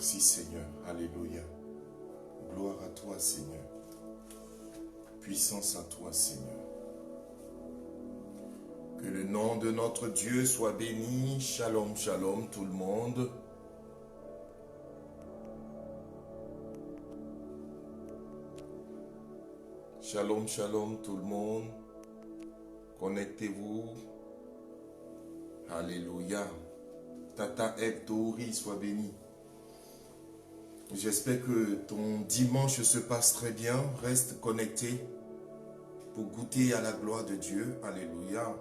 Merci Seigneur. Alléluia. Gloire à toi Seigneur. Puissance à toi Seigneur. Que le nom de notre Dieu soit béni. Shalom, shalom tout le monde. Shalom, shalom tout le monde. Connectez-vous. Alléluia. Tata Eve Touri, sois béni. J'espère que ton dimanche se passe très bien. Reste connecté pour goûter à la gloire de Dieu. Alléluia.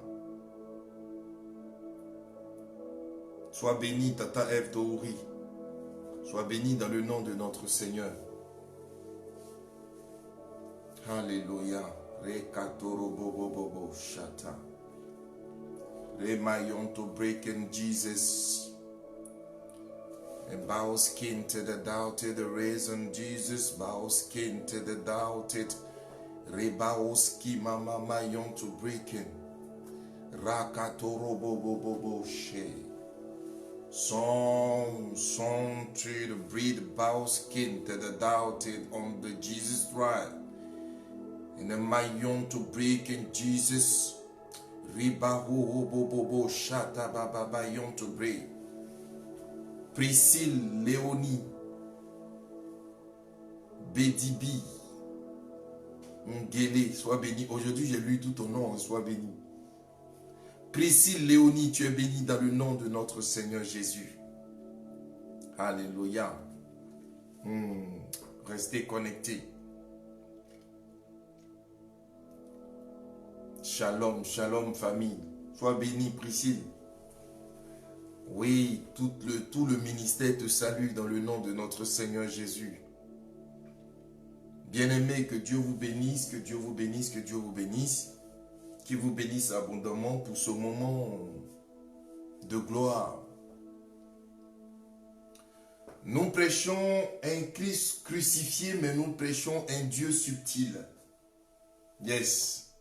Sois béni, Tata Eve Touri. Sois béni dans le nom de notre Seigneur. Alléluia. Rekatoro bobo bobo shata. Remayon to break in Jesus. And bow skin to the doubted, risen Jesus, bow skin to the doubted. Rebaoski mama mayon to break in. Rakatoro bobo bobo she. Song to the breed, bow skin to the doubted on the Jesus ride. And the mayon to break in Jesus. Ribaho bobo shata baba bayon to break. Priscille, Léonie, Bédibi, Ngele, sois béni. Aujourd'hui, j'ai lu tout ton nom, sois béni. Priscille, Léonie, tu es béni dans le nom de notre Seigneur Jésus. Alléluia. Restez connectés. Shalom, shalom famille. Sois béni, Priscille. Oui, tout le ministère te salue dans le nom de notre Seigneur Jésus. Bien-aimés, que Dieu vous bénisse, que Dieu vous bénisse, que Dieu vous bénisse. Qu'il vous bénisse abondamment pour ce moment de gloire. Nous prêchons un Christ crucifié, mais nous prêchons un Dieu subtil. Yes.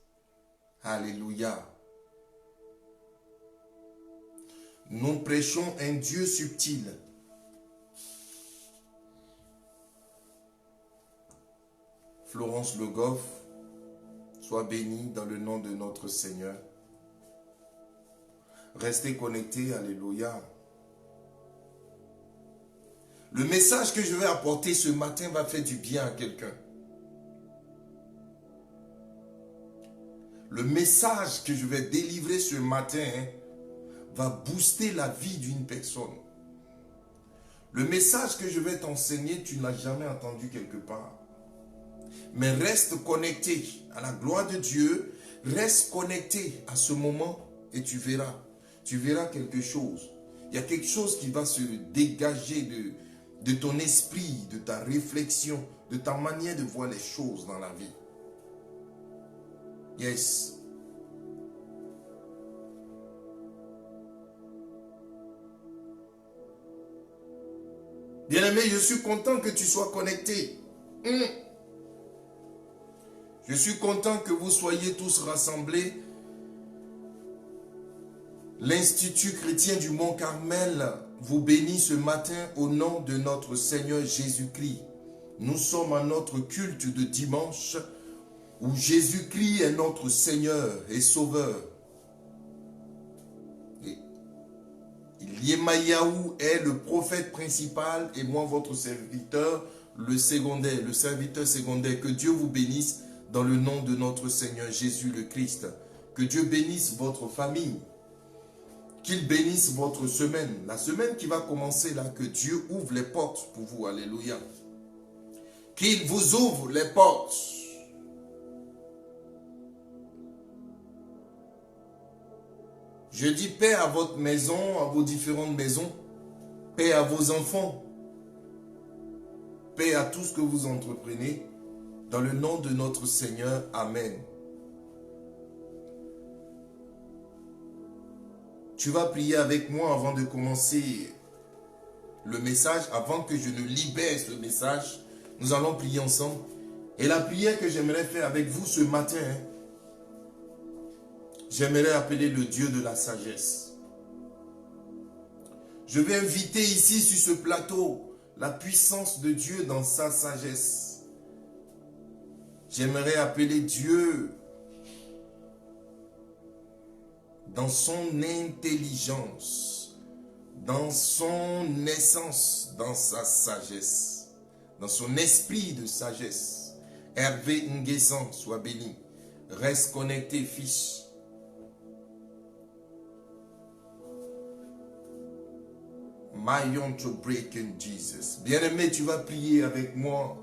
Alléluia. Nous prêchons un Dieu subtil. Florence Le Goff, sois bénie dans le nom de notre Seigneur. Restez connectés, alléluia. Le message que je vais apporter ce matin va faire du bien à quelqu'un. Le message que je vais délivrer ce matin va booster la vie d'une personne. Le message que je vais t'enseigner, tu ne l'as jamais entendu quelque part. Mais reste connecté à la gloire de Dieu, reste connecté à ce moment et tu verras quelque chose. Il y a quelque chose qui va se dégager de ton esprit, de ta réflexion, de ta manière de voir les choses dans la vie. Yes. Bien-aimé, je suis content que tu sois connecté. Je suis content que vous soyez tous rassemblés. L'Institut chrétien du Mont Carmel vous bénit ce matin au nom de notre Seigneur Jésus-Christ. Nous sommes à notre culte de dimanche où Jésus-Christ est notre Seigneur et Sauveur. Yemayahu est le prophète principal et moi votre serviteur, le serviteur secondaire. Que Dieu vous bénisse dans le nom de notre Seigneur Jésus le Christ. Que Dieu bénisse votre famille. Qu'il bénisse votre semaine. La semaine qui va commencer là, que Dieu ouvre les portes pour vous. Alléluia. Qu'il vous ouvre les portes. Je dis paix à votre maison, à vos différentes maisons, paix à vos enfants, paix à tout ce que vous entreprenez, dans le nom de notre Seigneur. Amen. Tu vas prier avec moi avant de commencer le message, avant que je ne libère ce message. Nous allons prier ensemble. Et la prière que j'aimerais faire avec vous ce matin, j'aimerais appeler le Dieu de la sagesse. Je vais inviter ici sur ce plateau la puissance de Dieu dans sa sagesse. J'aimerais appeler Dieu dans son intelligence, dans son essence, dans sa sagesse, dans son esprit de sagesse. Hervé Nguessan, sois béni. Reste connecté, fils. My young to break in Jesus. Bien-aimé, tu vas prier avec moi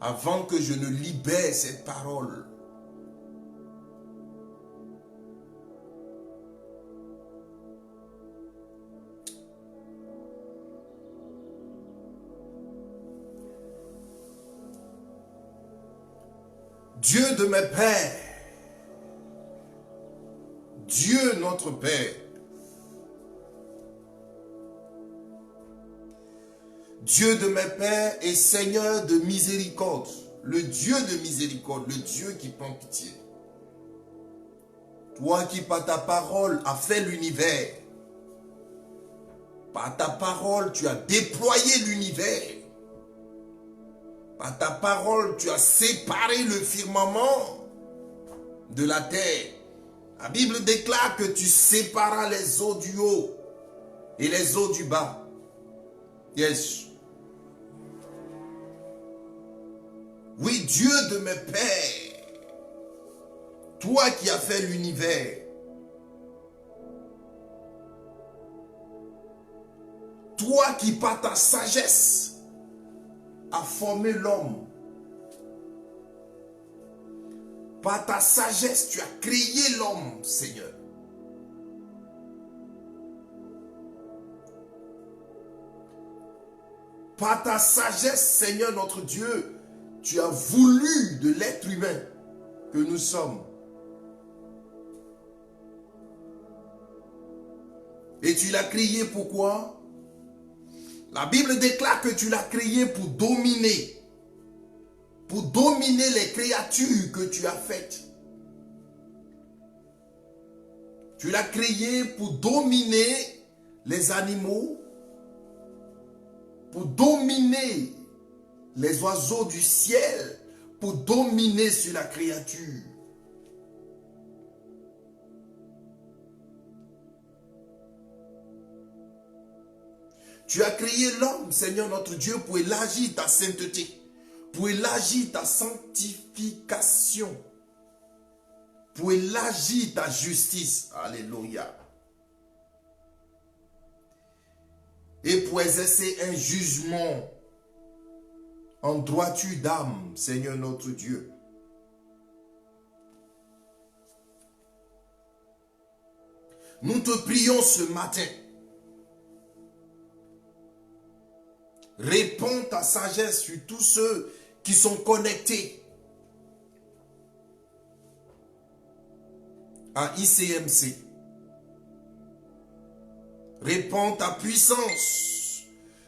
avant que je ne libère cette parole. Dieu de mes pères, Dieu notre Père, Dieu de mes pères et Seigneur de miséricorde, le Dieu de miséricorde, le Dieu qui prend pitié. Toi qui par ta parole as fait l'univers, par ta parole tu as déployé l'univers, par ta parole tu as séparé le firmament de la terre. La Bible déclare que tu séparas les eaux du haut et les eaux du bas. Yes. Oui, Dieu de mes pères, toi qui as fait l'univers, toi qui par ta sagesse as formé l'homme, par ta sagesse tu as créé l'homme, Seigneur. Par ta sagesse, Seigneur notre Dieu, tu as voulu de l'être humain que nous sommes. Et tu l'as créé pourquoi? La Bible déclare que tu l'as créé pour dominer les créatures que tu as faites. Tu l'as créé pour dominer les animaux, pour dominer les oiseaux du ciel, pour dominer sur la créature. Tu as créé l'homme, Seigneur notre Dieu, pour élargir ta sainteté, pour élargir ta sanctification, pour élargir ta justice. Alléluia. Et pour exercer un jugement en droiture d'âme, Seigneur notre Dieu. Nous te prions ce matin. Réponds ta sagesse sur tous ceux qui sont connectés à ICMC. Réponds ta puissance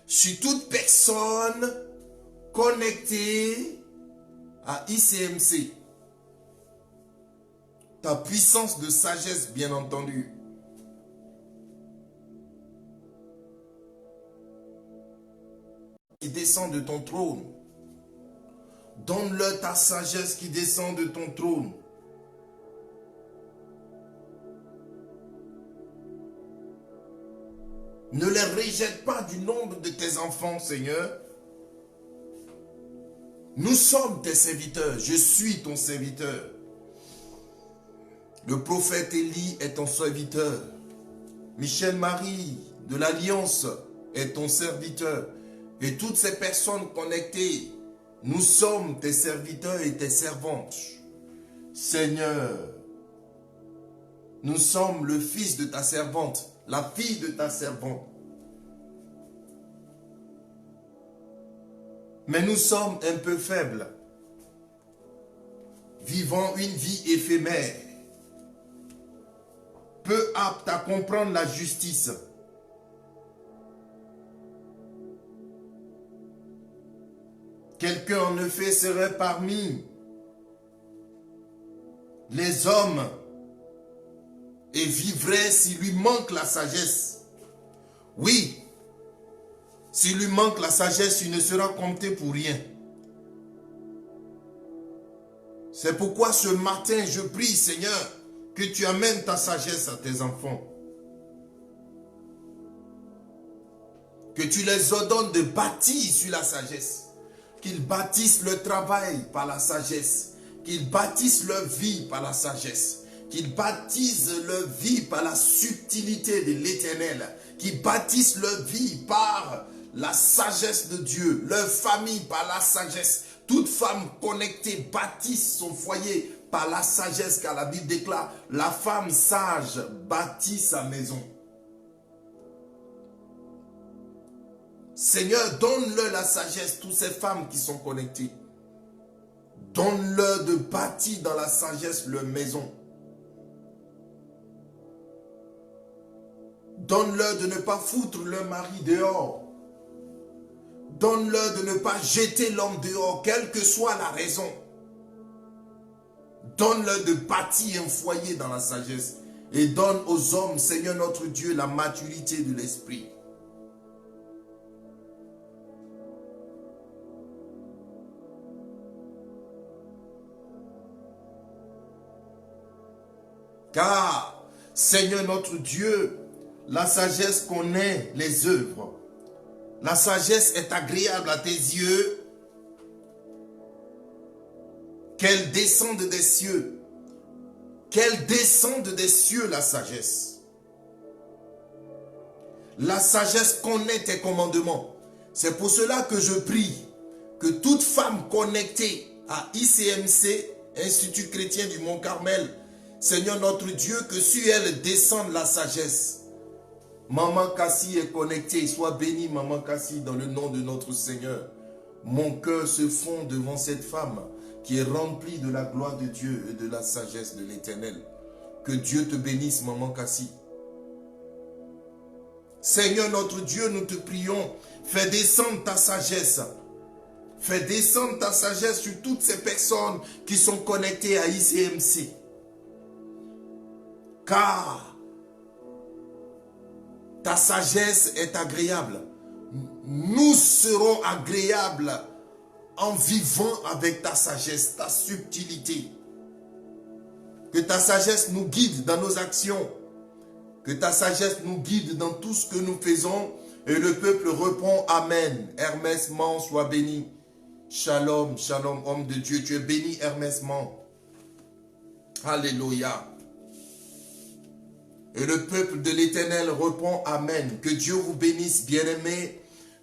sur toute personne connectée à ICMC. Ta puissance de sagesse, bien entendu. Qui descend de ton trône. Donne-leur ta sagesse qui descend de ton trône. Ne les rejette pas du nombre de tes enfants, Seigneur. Nous sommes tes serviteurs. Je suis ton serviteur. Le prophète Élie est ton serviteur. Michel Marie de l'Alliance est ton serviteur. Et toutes ces personnes connectées, nous sommes tes serviteurs et tes servantes. Seigneur, nous sommes le fils de ta servante, la fille de ta servante. Mais nous sommes un peu faibles, vivant une vie éphémère, peu aptes à comprendre la justice. Quelqu'un en effet serait parmi les hommes et vivrait s'il lui manque la sagesse. Oui, S'il lui manque la sagesse, il ne sera compté pour rien. C'est pourquoi ce matin, je prie, Seigneur, que tu amènes ta sagesse à tes enfants. Que tu les ordonnes de bâtir sur la sagesse. Qu'ils bâtissent le travail par la sagesse. Qu'ils bâtissent leur vie par la sagesse. Qu'ils bâtissent leur vie par la subtilité de l'Éternel. Qu'ils bâtissent leur vie par la sagesse de Dieu. Leur famille par la sagesse. Toute femme connectée bâtisse son foyer par la sagesse, car la Bible déclare, la femme sage bâtit sa maison. Seigneur, donne-leur la sagesse, toutes ces femmes qui sont connectées. Donne-leur de bâtir dans la sagesse leur maison. Donne-leur de ne pas foutre leur mari dehors. Donne-leur de ne pas jeter l'homme dehors, quelle que soit la raison. Donne-leur de bâtir un foyer dans la sagesse. Et donne aux hommes, Seigneur notre Dieu, la maturité de l'esprit. Car, Seigneur notre Dieu, la sagesse connaît les œuvres. La sagesse est agréable à tes yeux, qu'elle descende des cieux. Qu'elle descende des cieux, la sagesse. La sagesse connaît tes commandements. C'est pour cela que je prie que toute femme connectée à ICMC, Institut chrétien du Mont Carmel, Seigneur notre Dieu, que sur elle descende la sagesse. Maman Cassie est connectée, sois bénie Maman Cassie dans le nom de notre Seigneur. Mon cœur se fond devant cette femme qui est remplie de la gloire de Dieu et de la sagesse de l'Éternel. Que Dieu te bénisse Maman Cassie. Seigneur notre Dieu, nous te prions, fais descendre ta sagesse. Fais descendre ta sagesse sur toutes ces personnes qui sont connectées à ICMC. Car ta sagesse est agréable. Nous serons agréables en vivant avec ta sagesse, ta subtilité. Que ta sagesse nous guide dans nos actions. Que ta sagesse nous guide dans tout ce que nous faisons. Et le peuple répond Amen. Hermès Man, sois béni. Shalom, shalom, homme de Dieu. Tu es béni, Hermès Man. Alléluia. Et le peuple de l'Éternel répond Amen. Que Dieu vous bénisse, bien-aimés.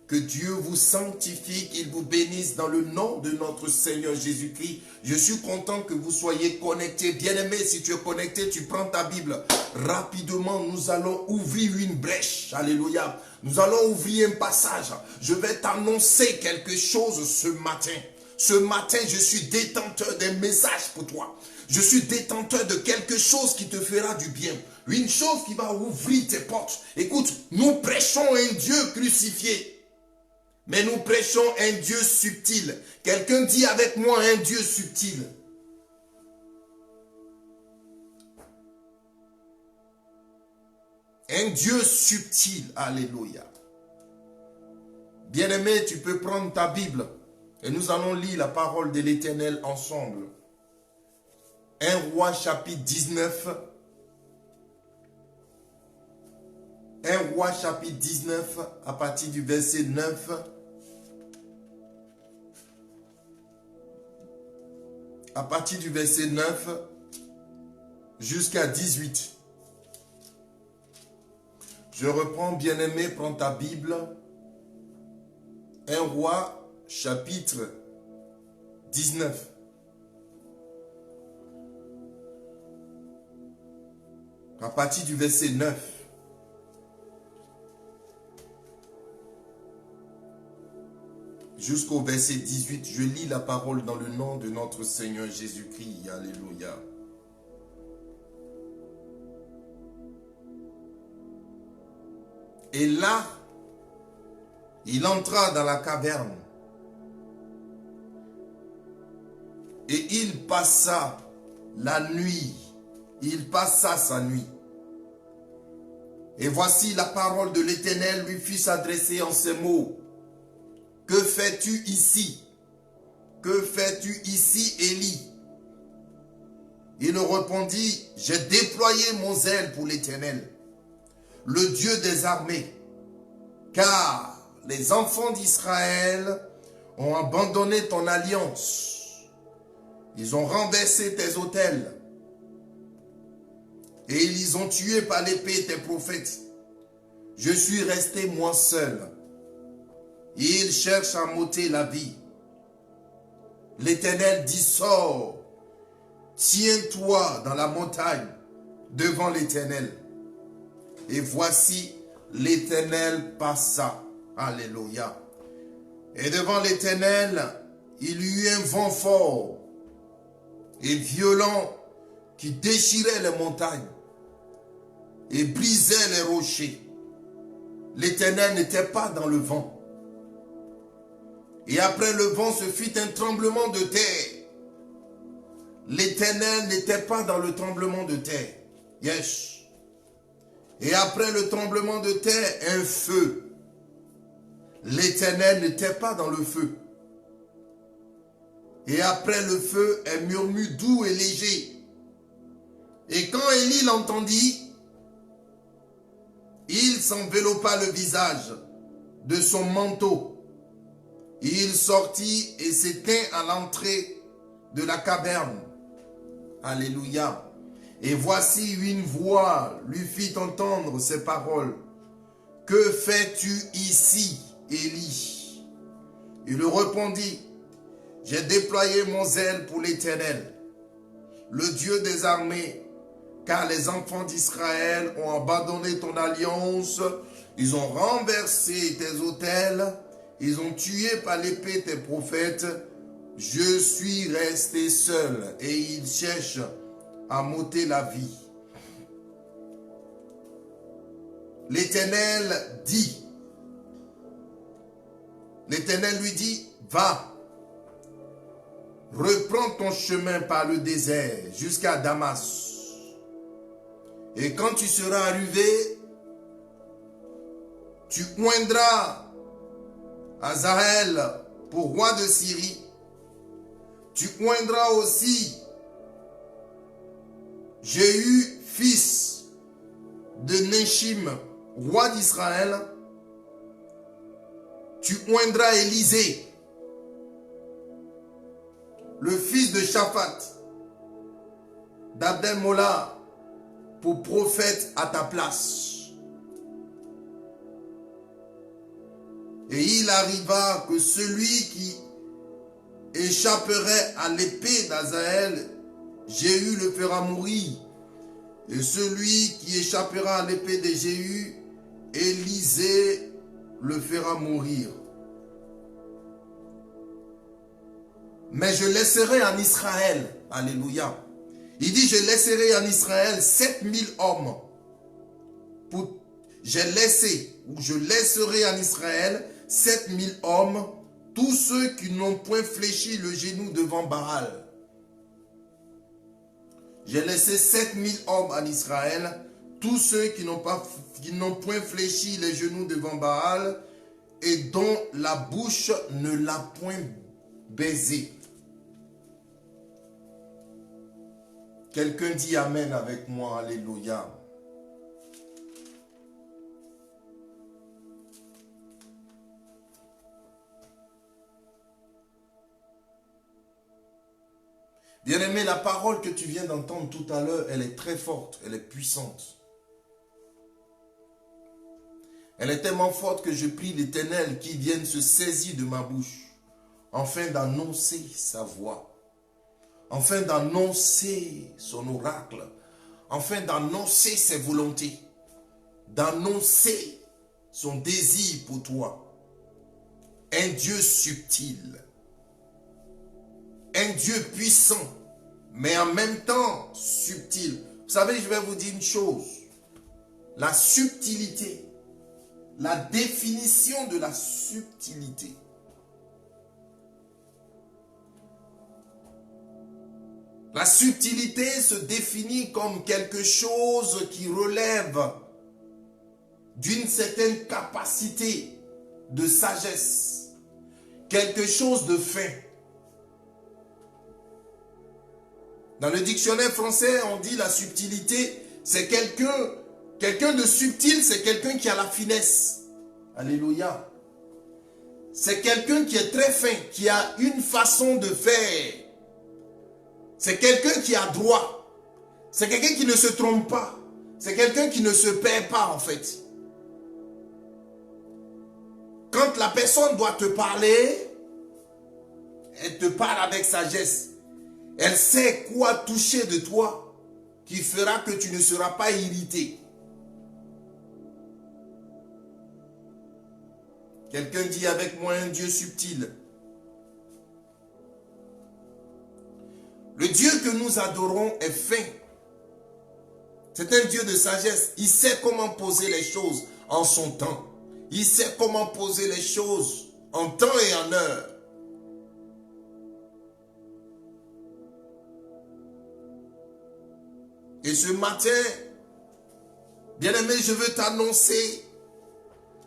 Que Dieu vous sanctifie, qu'il vous bénisse dans le nom de notre Seigneur Jésus-Christ. Je suis content que vous soyez connectés. Bien-aimé, si tu es connecté, tu prends ta Bible. Rapidement, nous allons ouvrir une brèche. Alléluia. Nous allons ouvrir un passage. Je vais t'annoncer quelque chose ce matin. Ce matin, je suis détenteur d'un message pour toi. Je suis détenteur de quelque chose qui te fera du bien. Une chose qui va ouvrir tes portes. Écoute, nous prêchons un Dieu crucifié. Mais nous prêchons un Dieu subtil. Quelqu'un dit avec moi un Dieu subtil. Un Dieu subtil. Alléluia. Bien-aimé, tu peux prendre ta Bible et nous allons lire la parole de l'Éternel ensemble. 1 Roi chapitre 19. 1 Roi chapitre 19 à partir du verset 9. À partir du verset 9 jusqu'à 18. Je reprends, bien-aimé, prends ta Bible. 1 Roi chapitre 19. À partir du verset 9. Jusqu'au verset 18, je lis la parole dans le nom de notre Seigneur Jésus-Christ. Alléluia. Et là, il entra dans la caverne. Et il passa la nuit. Il passa sa nuit. Et voici la parole de l'Éternel lui fut adressée en ces mots. Que fais-tu ici? Que fais-tu ici, Élie? Il répondit, j'ai déployé mon zèle pour l'Éternel, le Dieu des armées, car les enfants d'Israël ont abandonné ton alliance. Ils ont renversé tes autels et ils ont tué par l'épée tes prophètes. Je suis resté moi seul. Ils cherchent à m'ôter la vie. L'Éternel dit, sors, tiens-toi dans la montagne devant l'Éternel. Et voici, l'Éternel passa. Alléluia. Et devant l'Éternel, il y eut un vent fort et violent qui déchirait les montagnes et brisait les rochers. L'Éternel n'était pas dans le vent. Et après le vent, ce fut un tremblement de terre. L'Éternel n'était pas dans le tremblement de terre. Yes. Et après le tremblement de terre, un feu. L'Éternel n'était pas dans le feu. Et après le feu, un murmure doux et léger. Et quand Élie l'entendit, il s'enveloppa le visage de son manteau. Il sortit et s'éteint à l'entrée de la caverne. Alléluia. Et voici une voix lui fit entendre ces paroles. Que fais-tu ici, Élie? Il répondit, j'ai déployé mon zèle pour l'Éternel, le Dieu des armées, car les enfants d'Israël ont abandonné ton alliance, ils ont renversé tes autels, ils ont tué par l'épée tes prophètes. Je suis resté seul et ils cherchent à m'ôter la vie. L'Éternel dit, l'Éternel lui dit, va, reprends ton chemin par le désert jusqu'à Damas. Et quand tu seras arrivé, tu oindras Hazaël pour roi de Syrie. Tu oindras aussi Jéhu, fils de Néchim, roi d'Israël. Tu oindras Élisée, le fils de Shaphat, d'Abdel-Mola, pour prophète à ta place. Et il arriva que celui qui échapperait à l'épée d'Hazaël, Jéhu le fera mourir. Et celui qui échappera à l'épée de Jéhu, Élisée le fera mourir. Mais je laisserai en Israël, alléluia. Il dit, je laisserai en Israël 7000 hommes. Je laisserai en Israël 7000 hommes, tous ceux qui n'ont point fléchi le genou devant Baal. J'ai laissé 7000 hommes en Israël, tous ceux qui n'ont point fléchi les genoux devant Baal et dont la bouche ne l'a point baisé. Quelqu'un dit Amen avec moi, alléluia. Bien-aimé, la parole que tu viens d'entendre tout à l'heure, elle est très forte, elle est puissante. Elle est tellement forte que je prie l'Éternel qui vienne se saisir de ma bouche, afin d'annoncer sa voix, afin d'annoncer son oracle, afin d'annoncer ses volontés, d'annoncer son désir pour toi. Un Dieu subtil, un Dieu puissant, mais en même temps subtil. Vous savez, je vais vous dire une chose. La subtilité, la définition de la subtilité. La subtilité se définit comme quelque chose qui relève d'une certaine capacité de sagesse, quelque chose de fin. Dans le dictionnaire français, on dit la subtilité, c'est quelqu'un de subtil, c'est quelqu'un qui a la finesse. Alléluia. C'est quelqu'un qui est très fin, qui a une façon de faire. C'est quelqu'un qui a droit. C'est quelqu'un qui ne se trompe pas. C'est quelqu'un qui ne se perd pas en fait. Quand la personne doit te parler, elle te parle avec sagesse. Elle sait quoi toucher de toi qui fera que tu ne seras pas irrité. Quelqu'un dit avec moi un Dieu subtil. Le Dieu que nous adorons est fin. C'est un Dieu de sagesse. Il sait comment poser les choses en son temps. Il sait comment poser les choses en temps et en heure. Et ce matin, bien-aimé, je veux t'annoncer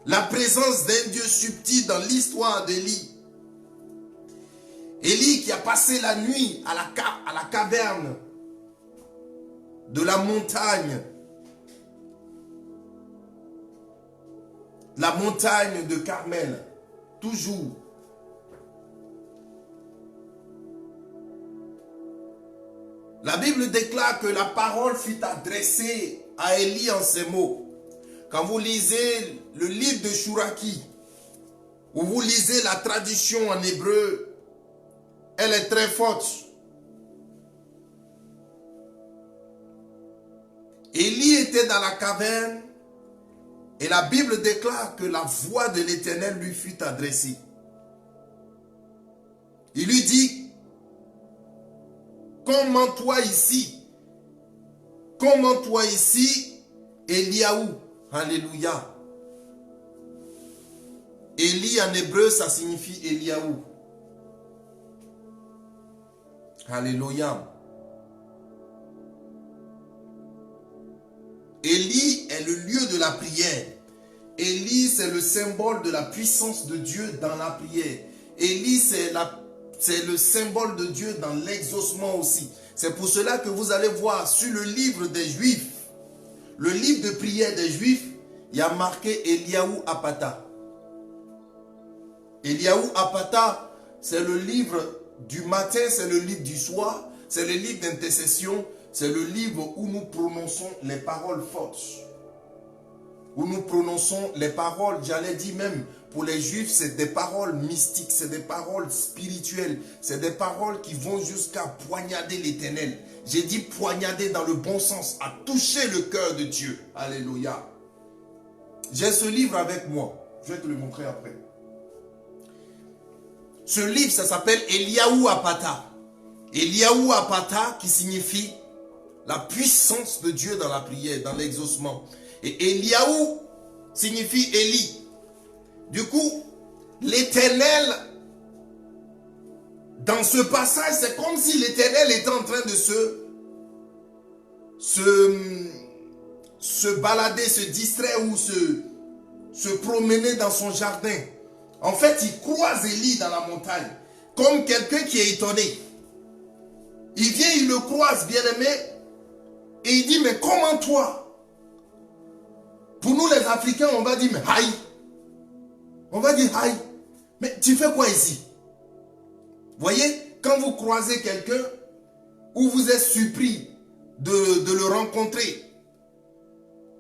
la présence d'un Dieu subtil dans l'histoire d'Élie. Élie qui a passé la nuit à la caverne de la montagne. La montagne de Carmel. Toujours. La Bible déclare que la parole fut adressée à Élie en ces mots. Quand vous lisez le livre de Shuraki, ou vous lisez la tradition en hébreu, elle est très forte. Élie était dans la caverne et la Bible déclare que la voix de l'Éternel lui fut adressée. Il lui dit, comment-toi ici, Eliaou. Alléluia. Élie en hébreu, ça signifie Eliaou. Alléluia. Élie est le lieu de la prière. Élie, c'est le symbole de la puissance de Dieu dans la prière. Élie, c'est le symbole de Dieu dans l'exaucement aussi. C'est pour cela que vous allez voir sur le livre des Juifs, le livre de prière des Juifs, il y a marqué Eliaou Apata. Eliaou Apata, c'est le livre du matin, c'est le livre du soir, c'est le livre d'intercession, c'est le livre où nous prononçons les paroles fortes. Où nous prononçons les paroles, j'allais dire même, pour les Juifs, c'est des paroles mystiques, c'est des paroles spirituelles, c'est des paroles qui vont jusqu'à poignarder l'Éternel. J'ai dit poignarder dans le bon sens, à toucher le cœur de Dieu. Alléluia. J'ai ce livre avec moi, je vais te le montrer après. Ce livre, ça s'appelle Eliaou Apata. Eliaou Apata qui signifie la puissance de Dieu dans la prière, dans l'exaucement. Et Eliaou signifie Élie. Du coup, l'Éternel, dans ce passage, c'est comme si l'Éternel était en train de se balader, se distraire ou se promener dans son jardin. En fait, il croise Élie dans la montagne, comme quelqu'un qui est étonné. Il vient, il le croise, bien-aimé, et il dit, mais comment toi? Pour nous les Africains, on va dire, mais aïe. On va dire, aïe. Mais tu fais quoi ici? Voyez, quand vous croisez quelqu'un, ou vous êtes surpris de le rencontrer,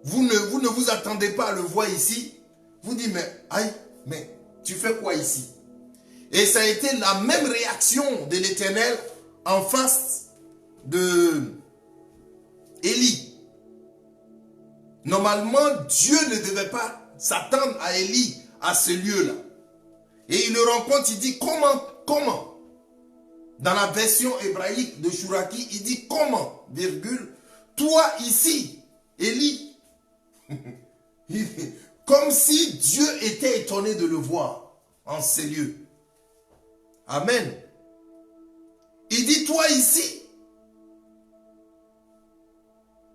vous ne vous attendez pas à le voir ici, vous dites, mais aïe, mais tu fais quoi ici? Et ça a été la même réaction de l'Éternel en face de Élie. Normalement, Dieu ne devait pas s'attendre à Élie, à ce lieu-là. Et il le rencontre, il dit, comment? Dans la version hébraïque de Shuraki, il dit, comment, virgule, toi ici, Élie. Comme si Dieu était étonné de le voir en ces lieux. Amen. Il dit, toi ici,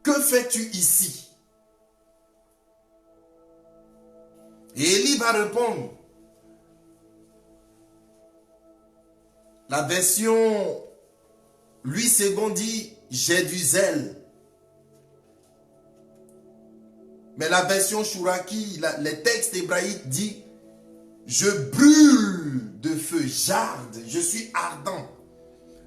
que fais-tu ici? Et Élie va répondre. La version Louis II dit « J'ai du zèle ». Mais la version Chouraki, les textes hébraïques dit « Je brûle de feu, j'arde, je suis ardent.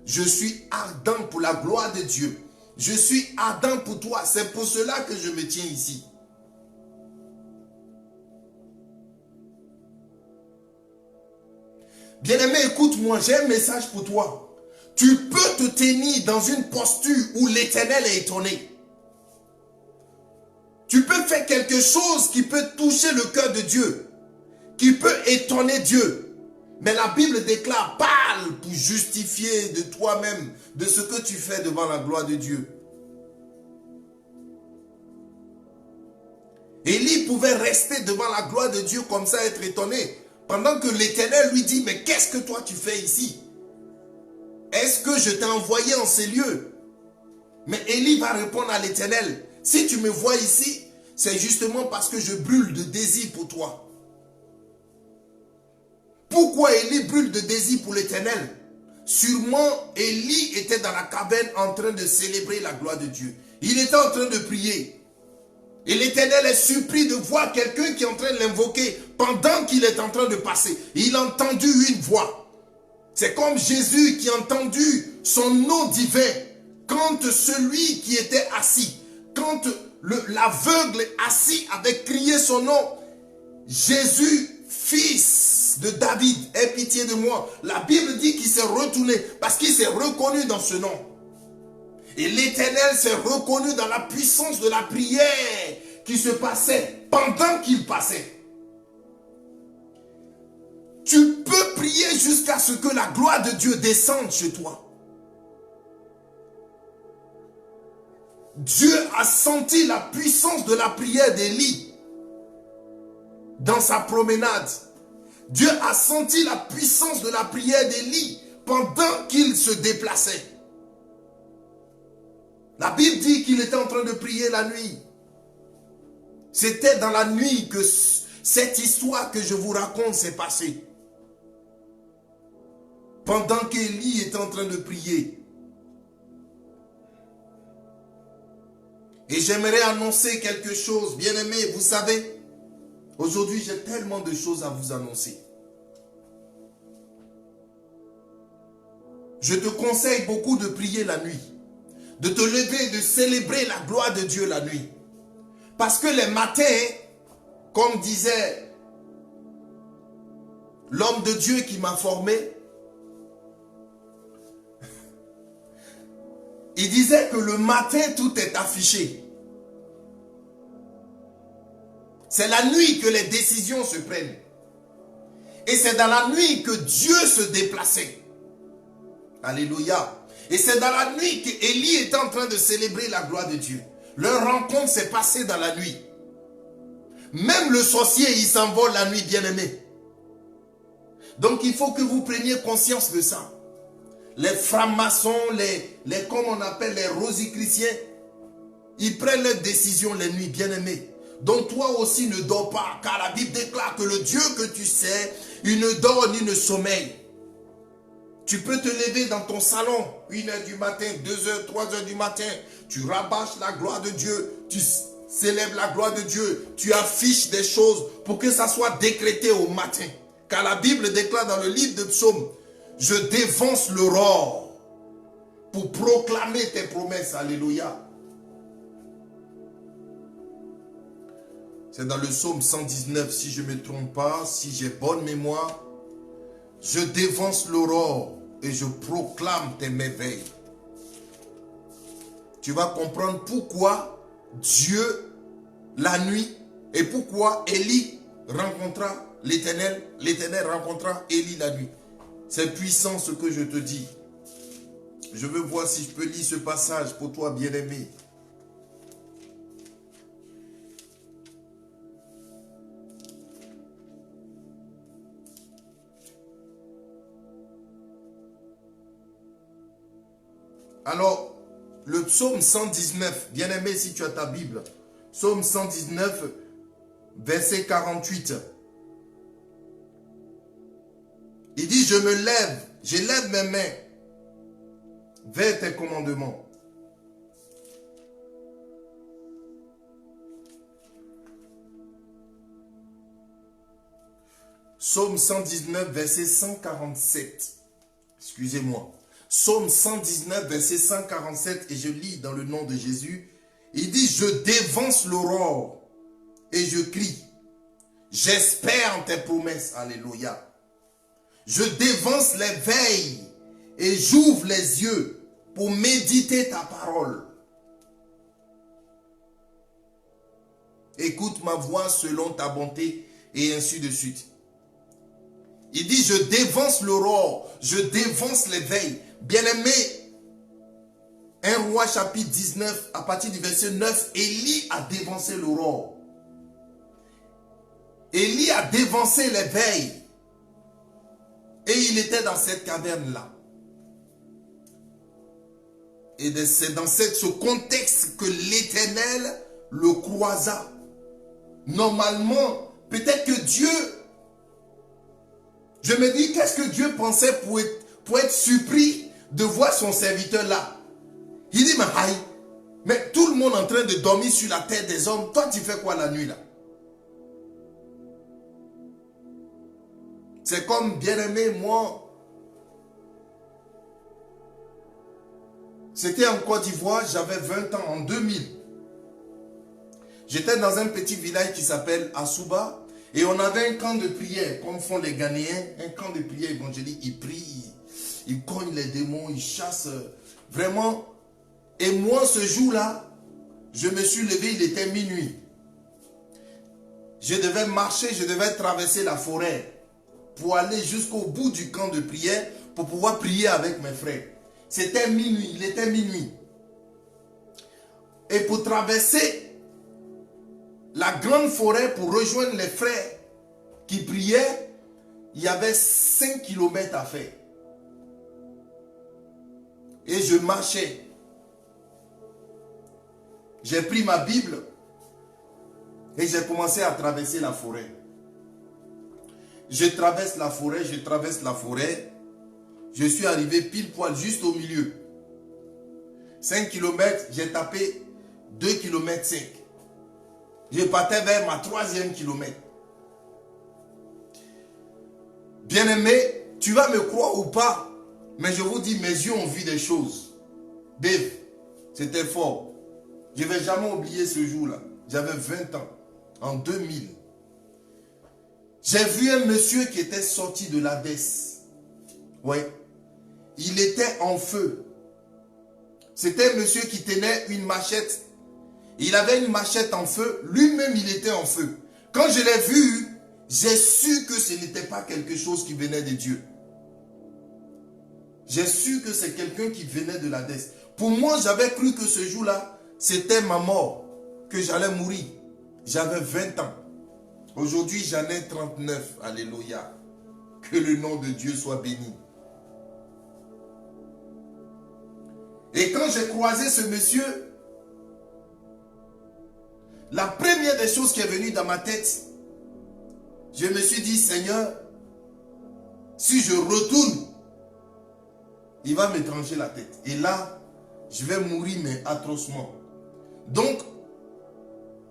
Je suis ardent pour la gloire de Dieu. Je suis ardent pour toi. C'est pour cela que je me tiens ici. » Bien-aimé, écoute-moi, j'ai un message pour toi. Tu peux te tenir dans une posture où l'Éternel est étonné. Tu peux faire quelque chose qui peut toucher le cœur de Dieu, qui peut étonner Dieu. Mais la Bible déclare, parle pour justifier de toi-même, de ce que tu fais devant la gloire de Dieu. Élie pouvait rester devant la gloire de Dieu comme ça, être étonné. Pendant que l'Éternel lui dit, mais qu'est-ce que toi tu fais ici? Est-ce que je t'ai envoyé en ces lieux? Mais Élie va répondre à l'Éternel, si tu me vois ici, c'est justement parce que je brûle de désir pour toi. Pourquoi Élie brûle de désir pour l'Éternel? Sûrement, Élie était dans la caverne en train de célébrer la gloire de Dieu. Il était en train de prier. Et l'Éternel est surpris de voir quelqu'un qui est en train de l'invoquer pendant qu'il est en train de passer. Il a entendu une voix. C'est comme Jésus qui a entendu son nom divin quand celui qui était assis, quand l'aveugle assis avait crié son nom, Jésus, fils de David, aie pitié de moi. La Bible dit qu'il s'est retourné parce qu'il s'est reconnu dans ce nom. Et l'Éternel s'est reconnu dans la puissance de la prière qui se passait pendant qu'il passait. Tu peux prier jusqu'à ce que la gloire de Dieu descende chez toi. Dieu a senti la puissance de la prière d'Élie dans sa promenade. Dieu a senti la puissance de la prière d'Élie pendant qu'il se déplaçait. La Bible dit qu'il était en train de prier la nuit. C'était dans la nuit que cette histoire que je vous raconte s'est passée. Pendant qu'Élie était en train de prier. Et j'aimerais annoncer quelque chose, bien-aimés. Vous savez, aujourd'hui j'ai tellement de choses à vous annoncer. Je te conseille beaucoup de prier la nuit. De te lever, de célébrer la gloire de Dieu la nuit. Parce que les matins, comme disait l'homme de Dieu qui m'a formé, il disait que le matin, tout est affiché. C'est la nuit que les décisions se prennent. Et c'est dans la nuit que Dieu se déplaçait. Alléluia. Et c'est dans la nuit qu'Élie était en train de célébrer la gloire de Dieu. Leur rencontre s'est passée dans la nuit. Même le sorcier, il s'envole la nuit, bien-aimé. Donc il faut que vous preniez conscience de ça. Les francs-maçons, comme on appelle les rosicruciens, ils prennent leurs décisions les nuits, bien-aimés. Donc toi aussi ne dors pas, car la Bible déclare que le Dieu que tu sais, il ne dort ni ne sommeille. Tu peux te lever dans ton salon, 1h du matin, 2h, 3h du matin. Tu rabâches la gloire de Dieu. Tu célèbres la gloire de Dieu. Tu affiches des choses pour que ça soit décrété au matin. Car la Bible déclare dans le livre de Psaume, je dévance l'aurore pour proclamer tes promesses. Alléluia. C'est dans le Psaume 119, si je ne me trompe pas, si j'ai bonne mémoire. Je dévance l'aurore et je proclame tes merveilles. Tu vas comprendre pourquoi Dieu, la nuit, et pourquoi Élie rencontra l'Éternel. L'Éternel rencontra Élie la nuit. C'est puissant ce que je te dis. Je veux voir si je peux lire ce passage pour toi, bien-aimé. Alors, le psaume 119, bien-aimé si tu as ta Bible, psaume 119, verset 48. Il dit, je me lève, je lève mes mains vers tes commandements. Psaume 119, verset 147. Excusez-moi. Psaume 119, verset 147, et je lis dans le nom de Jésus. Il dit, je dévance l'aurore et je crie. J'espère en tes promesses. Alléluia. Je dévance les veilles et j'ouvre les yeux pour méditer ta parole. Écoute ma voix selon ta bonté et ainsi de suite. Il dit, je dévance l'aurore, je dévance les veilles. Bien-aimé, 1 Roi chapitre 19, à partir du verset 9, Élie a dévancé l'aurore. Élie a dévancé les veilles. Et il était dans cette caverne-là. Et c'est dans ce contexte que l'Éternel le croisa. Normalement, peut-être que Dieu... Je me dis, qu'est-ce que Dieu pensait pour être surpris de voir son serviteur là? Il dit, mais tout le monde en train de dormir sur la tête des hommes. Toi, tu fais quoi la nuit là? C'est comme, bien-aimé, moi. C'était en Côte d'Ivoire, j'avais 20 ans, en 2000. J'étais dans un petit village qui s'appelle Assouba. Et on avait un camp de prière, comme font les Ghanéens, un camp de prière évangélique. Ils prient, ils cognent les démons, ils chassent. Vraiment. Et moi, ce jour-là, je me suis levé, il était minuit. Je devais marcher, je devais traverser la forêt pour aller jusqu'au bout du camp de prière pour pouvoir prier avec mes frères. C'était minuit, il était minuit. Et pour traverser la grande forêt pour rejoindre les frères qui priaient, il y avait 5 km à faire. Et je marchais. J'ai pris ma Bible et j'ai commencé à traverser la forêt. Je traverse la forêt, je traverse la forêt. Je suis arrivé pile poil juste au milieu. 5 km, j'ai tapé 2 km 5. Je partais vers ma 3e kilomètre. Bien-aimé, tu vas me croire ou pas, mais je vous dis, mes yeux ont vu des choses. Bif, c'était fort. Je ne vais jamais oublier ce jour-là. J'avais 20 ans, en 2000. J'ai vu un monsieur qui était sorti de l'Hadès. Oui. Il était en feu. C'était un monsieur qui tenait une machette. Il avait une machette en feu. Lui-même, il était en feu. Quand je l'ai vu, j'ai su que ce n'était pas quelque chose qui venait de Dieu. J'ai su que c'est quelqu'un qui venait de l'Hadès. Pour moi, j'avais cru que ce jour-là, c'était ma mort, que j'allais mourir. J'avais 20 ans. Aujourd'hui, j'en ai 39. Alléluia. Que le nom de Dieu soit béni. Et quand j'ai croisé ce monsieur, la première des choses qui est venue dans ma tête, je me suis dit, Seigneur, si je retourne, il va me trancher la tête. Et là, je vais mourir, mais atrocement. Donc,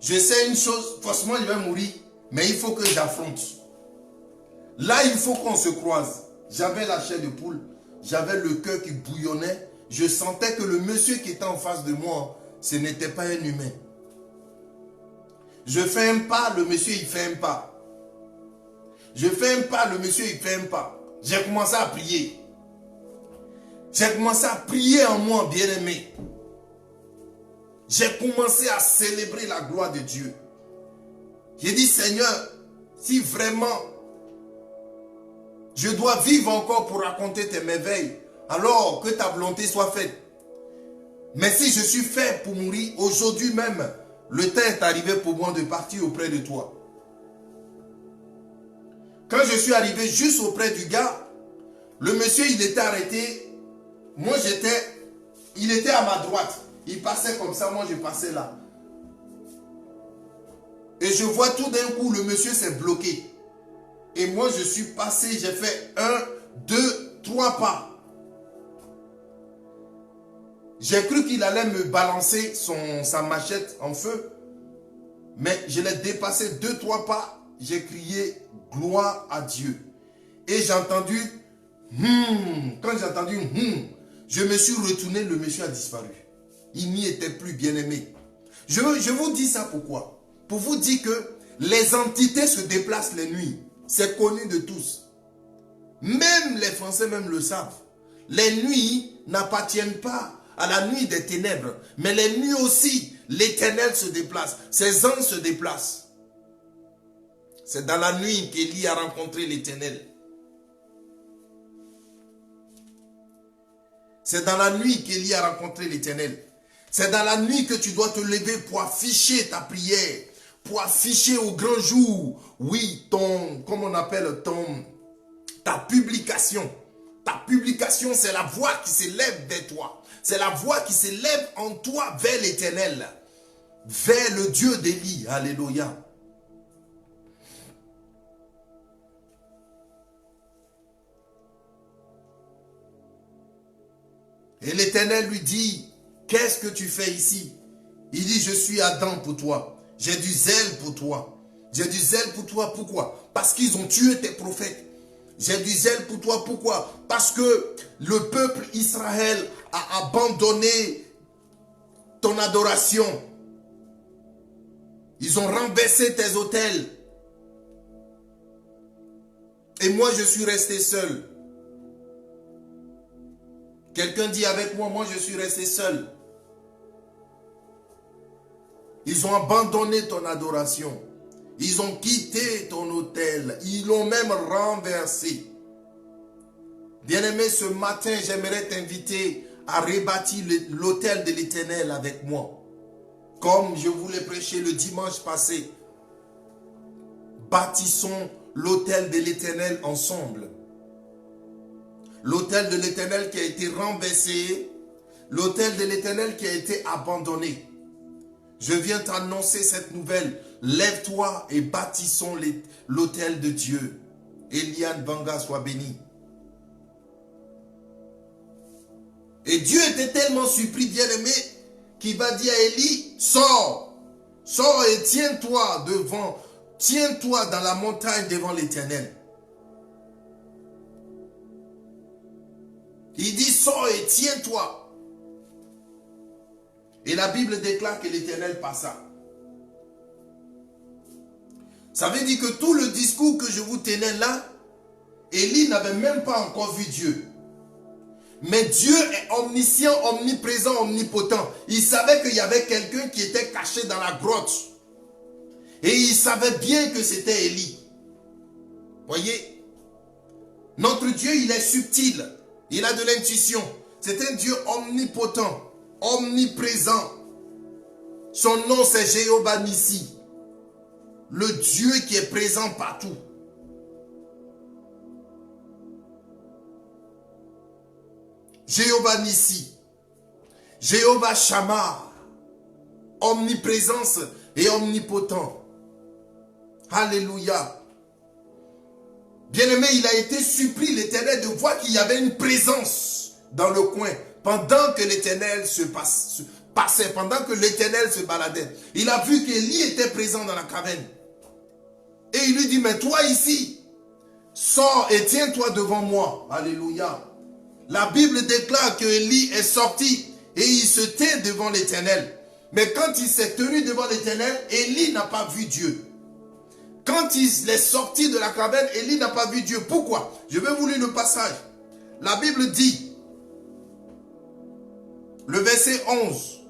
je sais une chose, forcément je vais mourir, mais il faut que j'affronte. Là, il faut qu'on se croise. J'avais la chair de poule, j'avais le cœur qui bouillonnait. Je sentais que le monsieur qui était en face de moi, ce n'était pas un humain. Je fais un pas, le monsieur il fait un pas. Je fais un pas, le monsieur il fait un pas. J'ai commencé à prier. J'ai commencé à prier en moi, bien-aimé. J'ai commencé à célébrer la gloire de Dieu. J'ai dit, Seigneur, si vraiment je dois vivre encore pour raconter tes merveilles, alors que ta volonté soit faite. Mais si je suis fait pour mourir, aujourd'hui même, le temps est arrivé pour moi de partir auprès de toi. Quand je suis arrivé juste auprès du gars, le monsieur, il était arrêté. Moi, il était à ma droite. Il passait comme ça, moi je passais là. Et je vois tout d'un coup, le monsieur s'est bloqué. Et moi, je suis passé, j'ai fait 1, 2, 3 pas. J'ai cru qu'il allait me balancer sa machette en feu. Mais je l'ai dépassé 2, 3 pas. J'ai crié gloire à Dieu. Et j'ai entendu quand j'ai entendu je me suis retourné, le monsieur a disparu. Il n'y était plus, bien-aimé. Je vous dis ça pourquoi? Pour vous dire que les entités se déplacent les nuits. C'est connu de tous. Même les Français même le savent. Les nuits n'appartiennent pas à la nuit des ténèbres. Mais les nuits aussi, l'Éternel se déplace. Ses anges se déplacent. C'est dans la nuit qu'Élie a rencontré l'Éternel. C'est dans la nuit qu'Élie a rencontré l'Éternel. C'est dans la nuit que tu dois te lever pour afficher ta prière, pour afficher au grand jour, oui, comment on appelle, ta publication. Ta publication, c'est la voix qui s'élève vers toi. C'est la voix qui s'élève en toi vers l'Éternel, vers le Dieu d'Élie. Alléluia. Et l'Éternel lui dit, qu'est-ce que tu fais ici? Il dit, je suis Adam pour toi. J'ai du zèle pour toi. J'ai du zèle pour toi. Pourquoi? Parce qu'ils ont tué tes prophètes. J'ai du zèle pour toi. Pourquoi? Parce que le peuple Israël a abandonné ton adoration. Ils ont renversé tes autels. Et moi, je suis resté seul. Quelqu'un dit avec moi, moi je suis resté seul. Ils ont abandonné ton adoration. Ils ont quitté ton autel. Ils l'ont même renversé. Bien-aimé, ce matin, j'aimerais t'inviter à rebâtir l'autel de l'Éternel avec moi. Comme je vous l'ai prêché le dimanche passé. Bâtissons l'autel de l'Éternel ensemble. L'autel de l'Éternel qui a été renversé, l'autel de l'Éternel qui a été abandonné. Je viens t'annoncer cette nouvelle. Lève-toi et bâtissons l'autel de Dieu. Eliane Banga soit béni. Et Dieu était tellement surpris, bien-aimé, qu'il va dire à Élie, sors, sors et tiens-toi dans la montagne devant l'Éternel. Il dit, sors et tiens-toi. Et la Bible déclare que l'Éternel passa. Ça veut dire que tout le discours que je vous tenais là, Élie n'avait même pas encore vu Dieu. Mais Dieu est omniscient, omniprésent, omnipotent. Il savait qu'il y avait quelqu'un qui était caché dans la grotte. Et il savait bien que c'était Élie. Voyez, notre Dieu, il est subtil. Il a de l'intuition. C'est un Dieu omnipotent, omniprésent. Son nom, c'est Jéhovah Nissi. Le Dieu qui est présent partout. Jéhovah Nissi. Jéhovah Shammah. Omniprésence et omnipotent. Alléluia. Bien-aimé, il a été surpris, l'Éternel, de voir qu'il y avait une présence dans le coin pendant que l'Éternel se passait, pendant que l'Éternel se baladait. Il a vu qu'Élie était présent dans la caverne. Et il lui dit, mais toi ici, sors et tiens-toi devant moi. Alléluia. La Bible déclare que Élie est sorti et il se tint devant l'Éternel. Mais quand il s'est tenu devant l'Éternel, Élie n'a pas vu Dieu. Quand il est sorti de la caverne, Élie n'a pas vu Dieu. Pourquoi? Je vais vous lire le passage. La Bible dit, le verset 11.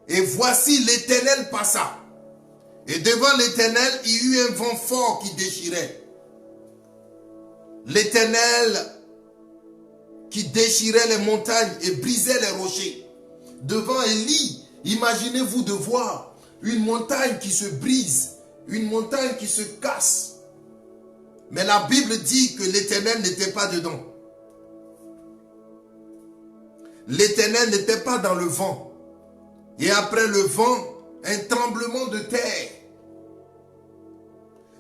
Et voici l'Éternel passa. Et devant l'Éternel, il y eut un vent fort qui déchirait. L'Éternel qui déchirait les montagnes et brisait les rochers. Devant Élie, imaginez-vous de voir une montagne qui se brise, une montagne qui se casse. Mais la Bible dit que l'Éternel n'était pas dedans. L'Éternel n'était pas dans le vent. Et après le vent, un tremblement de terre.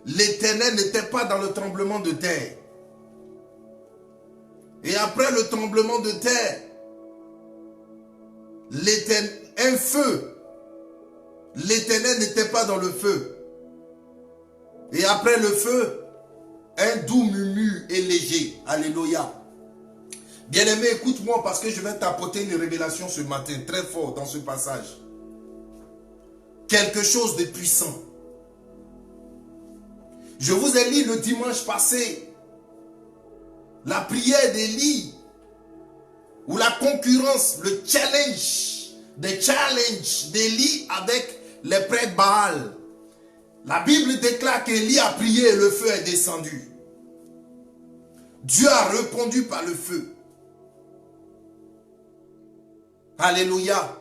l'Éternel n'était pas dans le tremblement de terre. Et après le tremblement de terre, un feu. L'Éternel n'était pas dans le feu. Et après le feu, un doux murmure et léger. Alléluia. Bien-aimé, écoute-moi parce que je vais t'apporter une révélation ce matin, très fort dans ce passage. Quelque chose de puissant. Je vous ai lu le dimanche passé la prière d'Élie, ou la concurrence, le challenge d'Élie avec les prêtres Baal. La Bible déclare qu'Élie a prié et le feu est descendu. Dieu a répondu par le feu. Alléluia.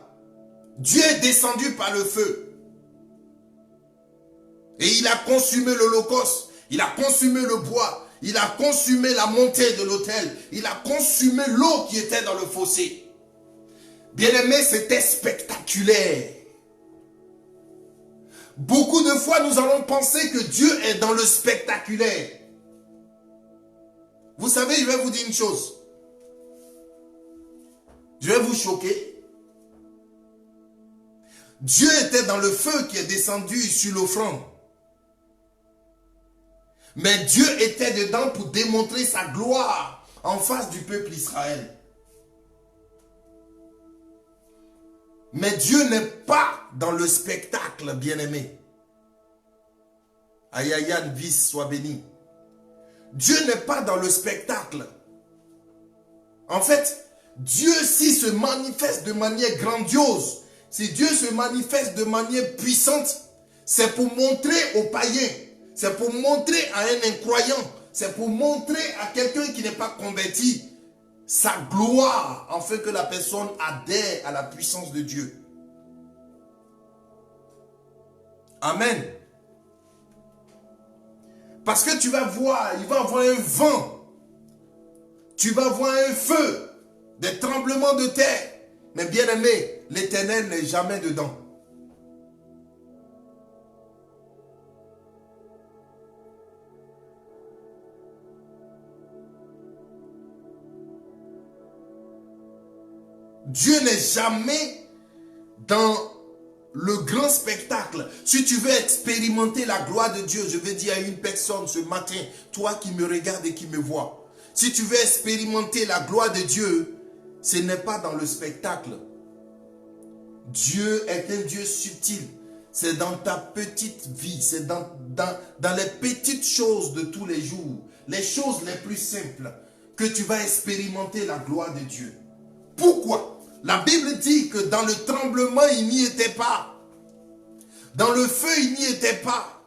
Dieu est descendu par le feu. Et il a consumé l'holocauste. Il a consumé le bois. Il a consumé la montée de l'autel. Il a consumé l'eau qui était dans le fossé. Bien-aimé, c'était spectaculaire. Beaucoup de fois, nous allons penser que Dieu est dans le spectaculaire. Vous savez, je vais vous dire une chose. Je vais vous choquer. Dieu était dans le feu qui est descendu sur l'offrande. Mais Dieu était dedans pour démontrer sa gloire en face du peuple Israël. Mais Dieu n'est pas dans le spectacle, bien-aimé. Ayayan Vis soit béni. Dieu n'est pas dans le spectacle. En fait, Dieu s'il se manifeste de manière grandiose, si Dieu se manifeste de manière puissante, c'est pour montrer aux païens, c'est pour montrer à un incroyant, c'est pour montrer à quelqu'un qui n'est pas converti sa gloire, afin que la personne adhère à la puissance de Dieu. Amen. Parce que tu vas voir, il va y avoir un vent, tu vas voir un feu, des tremblements de terre. Mais bien aimé, l'Éternel n'est jamais dedans. Dieu n'est jamais dans le grand spectacle. Si tu veux expérimenter la gloire de Dieu, je vais dire à une personne ce matin, toi qui me regardes et qui me vois, si tu veux expérimenter la gloire de Dieu, ce n'est pas dans le spectacle. Dieu est un Dieu subtil. C'est dans ta petite vie, c'est dans les petites choses de tous les jours, les choses les plus simples, que tu vas expérimenter la gloire de Dieu. Pourquoi? La Bible dit que dans le tremblement, il n'y était pas. Dans le feu, il n'y était pas.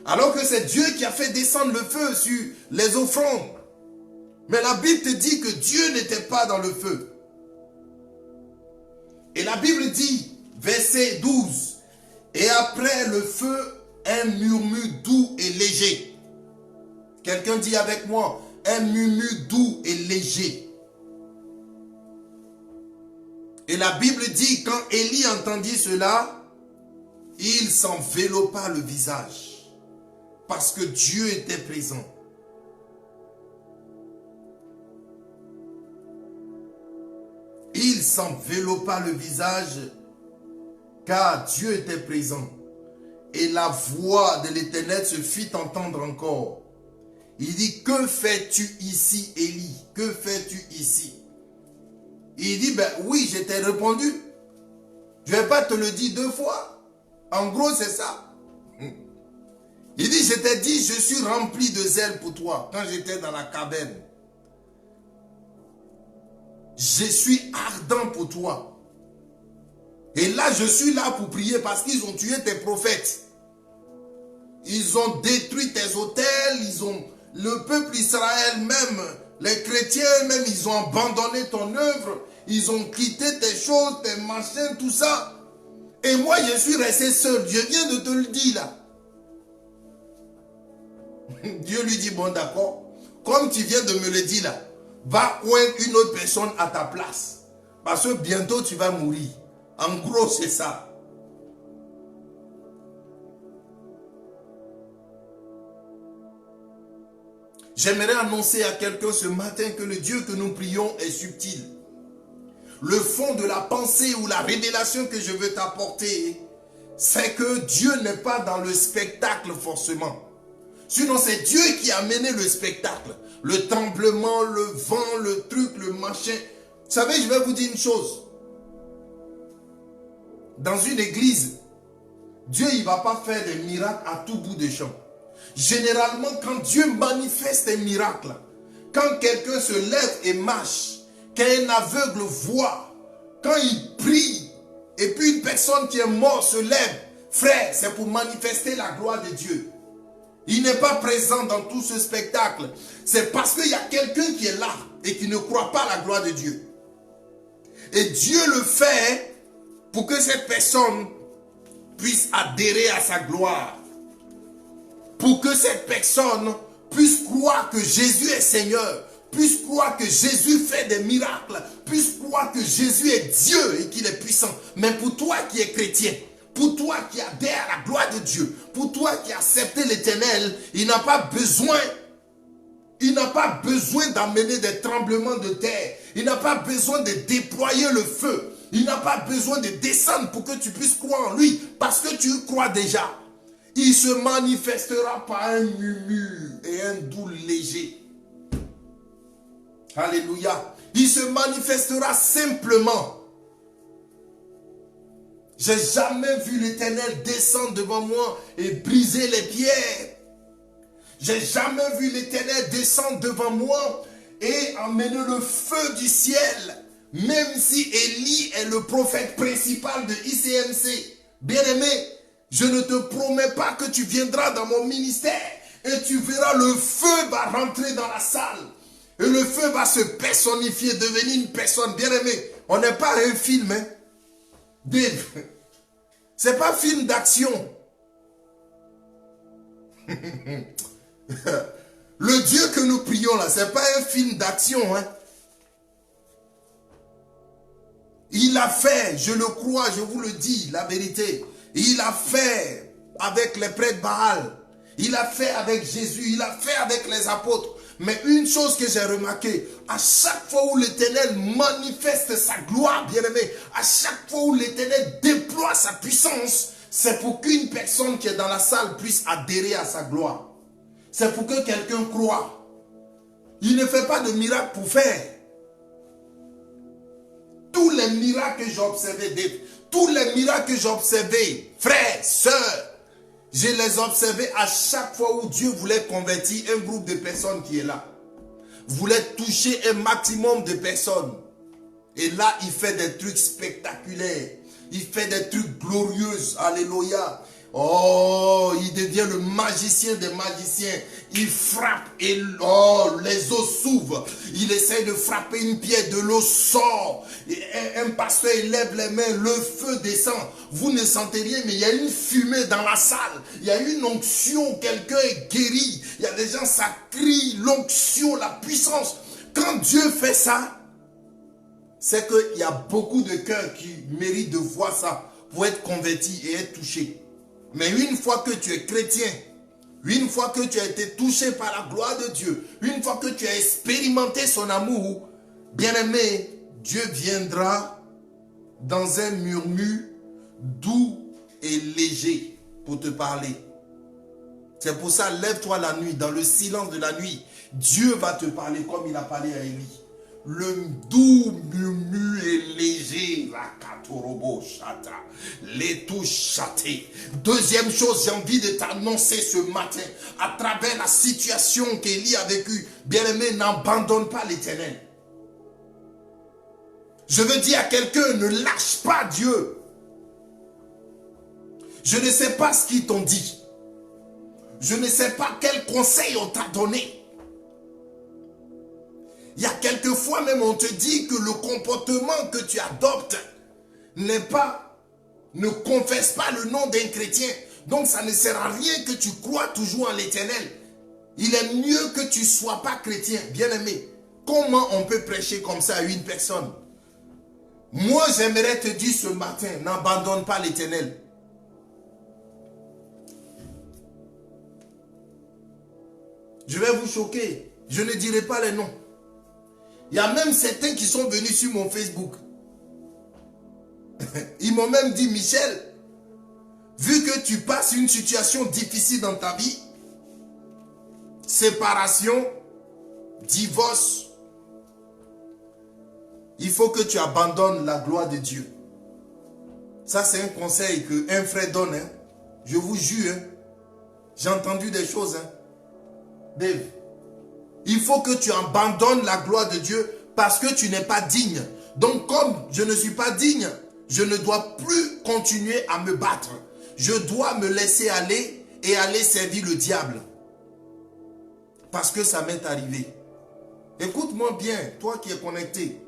Alors que c'est Dieu qui a fait descendre le feu sur les offrandes. Mais la Bible te dit que Dieu n'était pas dans le feu. Et la Bible dit, verset 12, et après le feu, un murmure doux et léger. Quelqu'un dit avec moi, un murmure doux et léger. Et la Bible dit, quand Élie entendit cela, il s'enveloppa le visage, parce que Dieu était présent. Il s'enveloppa le visage, car Dieu était présent. Et la voix de l'Éternel se fit entendre encore. Il dit, que fais-tu ici, Élie? Que fais-tu ici? Il dit, ben oui, je t'ai répondu. Je ne vais pas te le dire deux fois. En gros, c'est ça. Il dit, je t'ai dit, je suis rempli de zèle pour toi. Quand j'étais dans la caverne. Je suis ardent pour toi. Et là, je suis là pour prier parce qu'ils ont tué tes prophètes. Ils ont détruit tes autels, le peuple Israël même, les chrétiens même, ils ont abandonné ton œuvre, ils ont quitté tes choses, tes machins, tout ça. Et moi, je suis resté seul. Je viens de te le dire là. Dieu lui dit, bon d'accord, comme tu viens de me le dire là, va oindre une autre personne à ta place. Parce que bientôt tu vas mourir. En gros, c'est ça. J'aimerais annoncer à quelqu'un ce matin que le Dieu que nous prions est subtil. Le fond de la pensée ou la révélation que je veux t'apporter, c'est que Dieu n'est pas dans le spectacle forcément. Sinon, c'est Dieu qui a mené le spectacle. Le tremblement, le vent, le truc, le machin. Vous savez, je vais vous dire une chose. Dans une église, Dieu il ne va pas faire des miracles à tout bout de champ. Généralement, quand Dieu manifeste un miracle, quand quelqu'un se lève et marche, qu'un aveugle voit, quand il prie, et puis une personne qui est morte se lève, frère, c'est pour manifester la gloire de Dieu. Il n'est pas présent dans tout ce spectacle. C'est parce qu'il y a quelqu'un qui est là et qui ne croit pas à la gloire de Dieu. Et Dieu le fait pour que cette personne puisse adhérer à sa gloire. Pour que cette personne puisse croire que Jésus est Seigneur, puisse croire que Jésus fait des miracles, puisse croire que Jésus est Dieu et qu'il est puissant. Mais pour toi qui es chrétien, pour toi qui adhère à la gloire de Dieu, pour toi qui as accepté l'Éternel, il n'a pas besoin d'amener des tremblements de terre. Il n'a pas besoin de déployer le feu. Il n'a pas besoin de descendre pour que tu puisses croire en lui, parce que tu crois déjà. Il se manifestera par un murmure et un doux léger. Alléluia. Il se manifestera simplement. J'ai jamais vu l'Éternel descendre devant moi et briser les pierres. J'ai jamais vu l'Éternel descendre devant moi et emmener le feu du ciel. Même si Élie est le prophète principal de ICMC. Bien-aimé, je ne te promets pas que tu viendras dans mon ministère et tu verras le feu va rentrer dans la salle. Et le feu va se personnifier, devenir une personne. Bien-aimé, on n'est pas un film, hein. C'est pas un film d'action. Le Dieu que nous prions là, c'est pas un film d'action, hein. Il a fait, je le crois, je vous le dis, la vérité. Il a fait avec les prêtres Baal. Il a fait avec Jésus. Il a fait avec les apôtres. Mais une chose que j'ai remarqué, à chaque fois où l'Éternel manifeste sa gloire, bien-aimé, à chaque fois où l'Éternel déploie sa puissance, c'est pour qu'une personne qui est dans la salle puisse adhérer à sa gloire. C'est pour que quelqu'un croie. Il ne fait pas de miracle pour faire. Tous les miracles que j'ai observés, tous les miracles que j'ai observés, frères, sœurs, je les observais à chaque fois où Dieu voulait convertir un groupe de personnes qui est là. Voulait toucher un maximum de personnes. Et là, il fait des trucs spectaculaires. Il fait des trucs glorieux. Alléluia. Oh, il devient le magicien des magiciens. Il frappe et les eaux s'ouvrent. Il essaie de frapper une pierre, de l'eau sort. Et un pasteur lève les mains, le feu descend. Vous ne sentez rien, mais il y a une fumée dans la salle. Il y a une onction, quelqu'un est guéri. Il y a des gens, ça crie, l'onction, la puissance. Quand Dieu fait ça, c'est qu'il y a beaucoup de cœurs qui méritent de voir ça pour être convertis et être touchés. Mais une fois que tu es chrétien, une fois que tu as été touché par la gloire de Dieu, une fois que tu as expérimenté son amour, bien-aimé, Dieu viendra dans un murmure doux et léger pour te parler. C'est pour ça, lève-toi la nuit, dans le silence de la nuit, Dieu va te parler comme il a parlé à Élie. Le doux murmure est léger, la katorobo chata, les touches châtées. Deuxième chose, j'ai envie de t'annoncer ce matin, à travers la situation qu'Élie a vécue, bien-aimé, n'abandonne pas l'Éternel. Je veux dire à quelqu'un, ne lâche pas Dieu. Je ne sais pas ce qu'ils t'ont dit. Je ne sais pas quel conseil on t'a donné. Il y a quelquefois même on te dit que le comportement que tu adoptes ne confesse pas le nom d'un chrétien. Donc ça ne sert à rien que tu crois toujours en l'Éternel. Il est mieux que tu ne sois pas chrétien, bien-aimé. Comment on peut prêcher comme ça à une personne? Moi, j'aimerais te dire ce matin, n'abandonne pas l'Éternel. Je vais vous choquer. Je ne dirai pas les noms. Il y a même certains qui sont venus sur mon Facebook. Ils m'ont même dit, Michel, vu que tu passes une situation difficile dans ta vie, séparation, divorce, il faut que tu abandonnes la gloire de Dieu. Ça, c'est un conseil qu'un frère donne. Hein. Je vous jure. Hein. J'ai entendu des choses. Hein. Dave, il faut que tu abandonnes la gloire de Dieu parce que tu n'es pas digne. Donc, comme je ne suis pas digne, je ne dois plus continuer à me battre. Je dois me laisser aller et aller servir le diable. Parce que ça m'est arrivé. Écoute-moi bien, toi qui es connecté.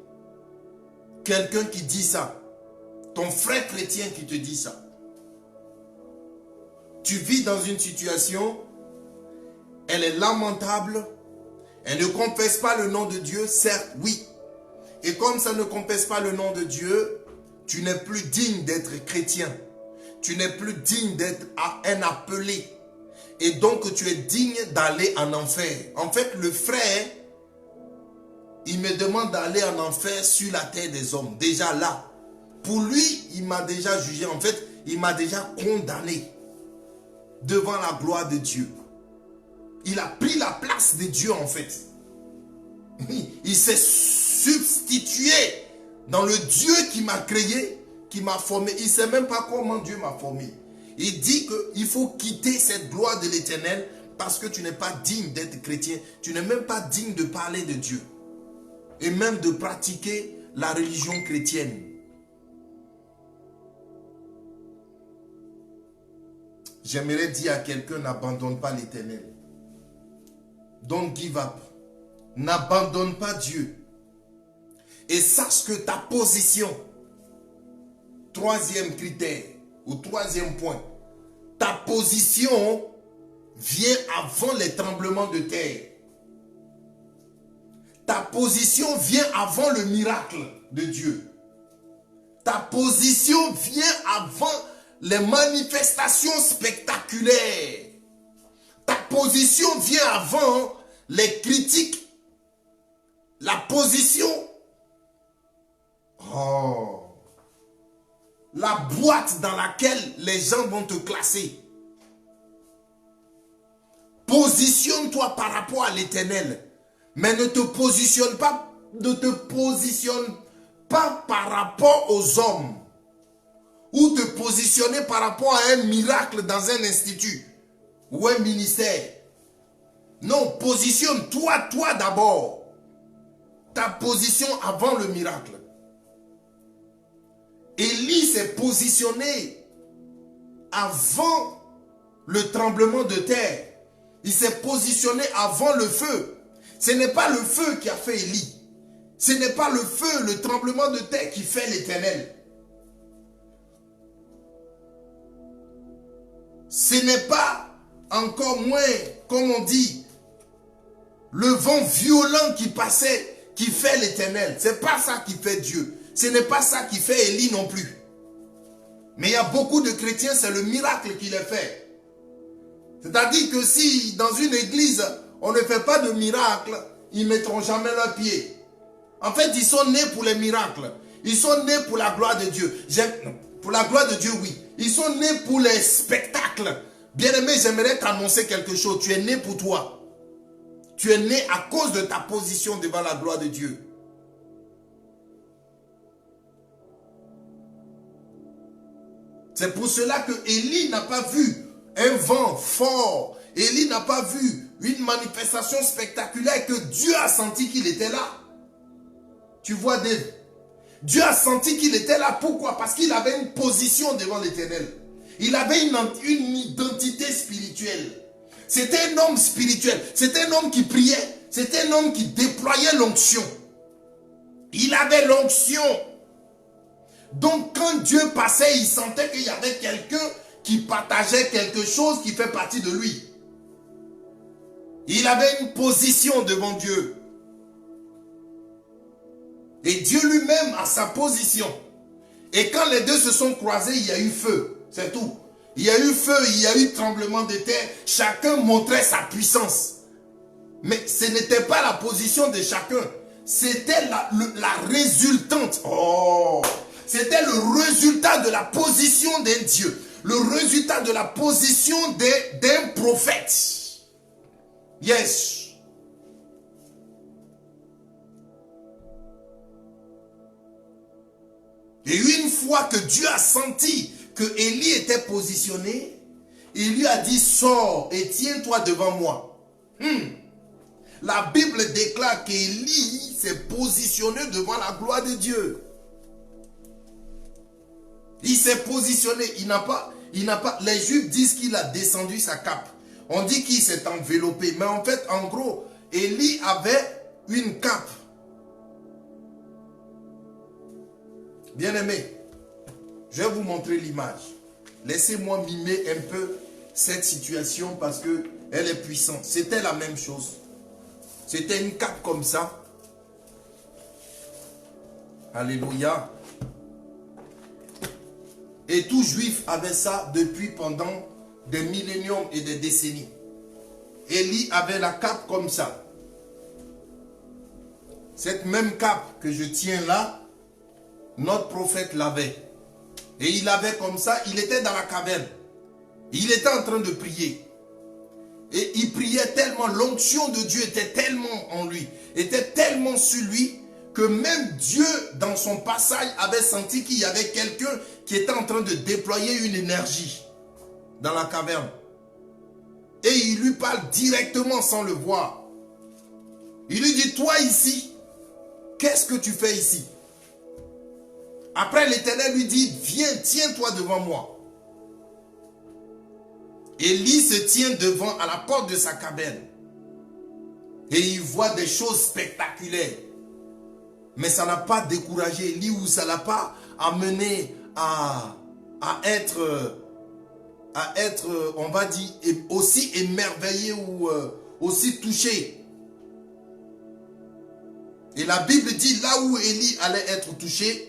Quelqu'un qui dit ça. Ton frère chrétien qui te dit ça. Tu vis dans une situation, elle est lamentable, elle ne confesse pas le nom de Dieu, certes, oui. Et comme ça ne confesse pas le nom de Dieu, tu n'es plus digne d'être chrétien. Tu n'es plus digne d'être un appelé. Et donc tu es digne d'aller en enfer. En fait, le frère, il me demande d'aller en enfer sur la terre des hommes. Déjà là. Pour lui, il m'a déjà jugé. En fait, il m'a déjà condamné devant la gloire de Dieu. Il a pris la place de Dieu en fait. Il s'est substitué dans le Dieu qui m'a créé, qui m'a formé. Il ne sait même pas comment Dieu m'a formé. Il dit qu'il faut quitter cette gloire de l'Éternel parce que tu n'es pas digne d'être chrétien. Tu n'es même pas digne de parler de Dieu. Et même de pratiquer la religion chrétienne. J'aimerais dire à quelqu'un, n'abandonne pas l'Éternel. Don't give up. N'abandonne pas Dieu. Et sache que ta position, troisième critère, ou troisième point, ta position vient avant les tremblements de terre. Ta position vient avant le miracle de Dieu. Ta position vient avant les manifestations spectaculaires. Ta position vient avant les critiques. La position, la boîte dans laquelle les gens vont te classer. Positionne-toi par rapport à l'Éternel. Mais ne te positionne pas par rapport aux hommes. Ou te positionner par rapport à un miracle dans un institut ou un ministère. Non, positionne-toi, toi d'abord. Ta position avant le miracle. Élie s'est positionné avant le tremblement de terre. Il s'est positionné avant le feu. Ce n'est pas le feu qui a fait Élie. Ce n'est pas le feu, le tremblement de terre qui fait l'Éternel. Ce n'est pas encore moins, comme on dit, le vent violent qui passait, qui fait l'Éternel. Ce n'est pas ça qui fait Dieu. Ce n'est pas ça qui fait Élie non plus. Mais il y a beaucoup de chrétiens, c'est le miracle qui les fait. C'est-à-dire que si dans une église, on ne fait pas de miracle, ils ne mettront jamais leurs pieds. En fait, ils sont nés pour les miracles. Ils sont nés pour la gloire de Dieu. Pour la gloire de Dieu, oui. Ils sont nés pour les spectacles. Bien-aimé, j'aimerais t'annoncer quelque chose. Tu es né pour toi. Tu es né à cause de ta position devant la gloire de Dieu. C'est pour cela que Élie n'a pas vu un vent fort. Élie n'a pas vu une manifestation spectaculaire que Dieu a senti qu'il était là. Tu vois, Dieu a senti qu'il était là. Pourquoi? Parce qu'il avait une position devant l'Éternel. Il avait une identité spirituelle. C'était un homme spirituel. C'était un homme qui priait. C'était un homme qui déployait l'onction. Il avait l'onction. Donc quand Dieu passait, il sentait qu'il y avait quelqu'un qui partageait quelque chose qui fait partie de lui. Il avait une position devant Dieu. Et Dieu lui-même a sa position. Et quand les deux se sont croisés, il y a eu feu. C'est tout. Il y a eu feu, il y a eu tremblement de terre. Chacun montrait sa puissance. Mais ce n'était pas la position de chacun. C'était la résultante. Oh! C'était le résultat de la position d'un Dieu. Le résultat de la position d'un prophète. Yes. Et une fois que Dieu a senti que Élie était positionné, il lui a dit, sors et tiens-toi devant moi. La Bible déclare qu'Élie s'est positionné devant la gloire de Dieu. Il s'est positionné, il n'a pas, les Juifs disent qu'il a descendu sa cape. On dit qu'il s'est enveloppé, mais en fait, en gros, Élie avait une cape. Bien-aimé, je vais vous montrer l'image. Laissez-moi mimer un peu cette situation parce qu'elle est puissante. C'était la même chose. C'était une cape comme ça. Alléluia. Et tout juif avait ça depuis pendant des milléniums et des décennies. Élie avait la cape comme ça. Cette même cape que je tiens là, notre prophète l'avait. Et il avait comme ça, il était dans la caverne. Il était en train de prier. Et il priait tellement, l'onction de Dieu était tellement en lui, était tellement sur lui, que même Dieu, dans son passage, avait senti qu'il y avait quelqu'un qui était en train de déployer une énergie dans la caverne. Et il lui parle directement sans le voir. Il lui dit, toi ici, qu'est-ce que tu fais ici? Après, l'Éternel lui dit, viens, tiens-toi devant moi. Élie se tient devant, à la porte de sa caverne. Et il voit des choses spectaculaires. Mais ça n'a pas découragé Élie, ou ça n'a pas amené à être, on va dire, aussi émerveillé ou aussi touché. Et la Bible dit, là où Élie allait être touché,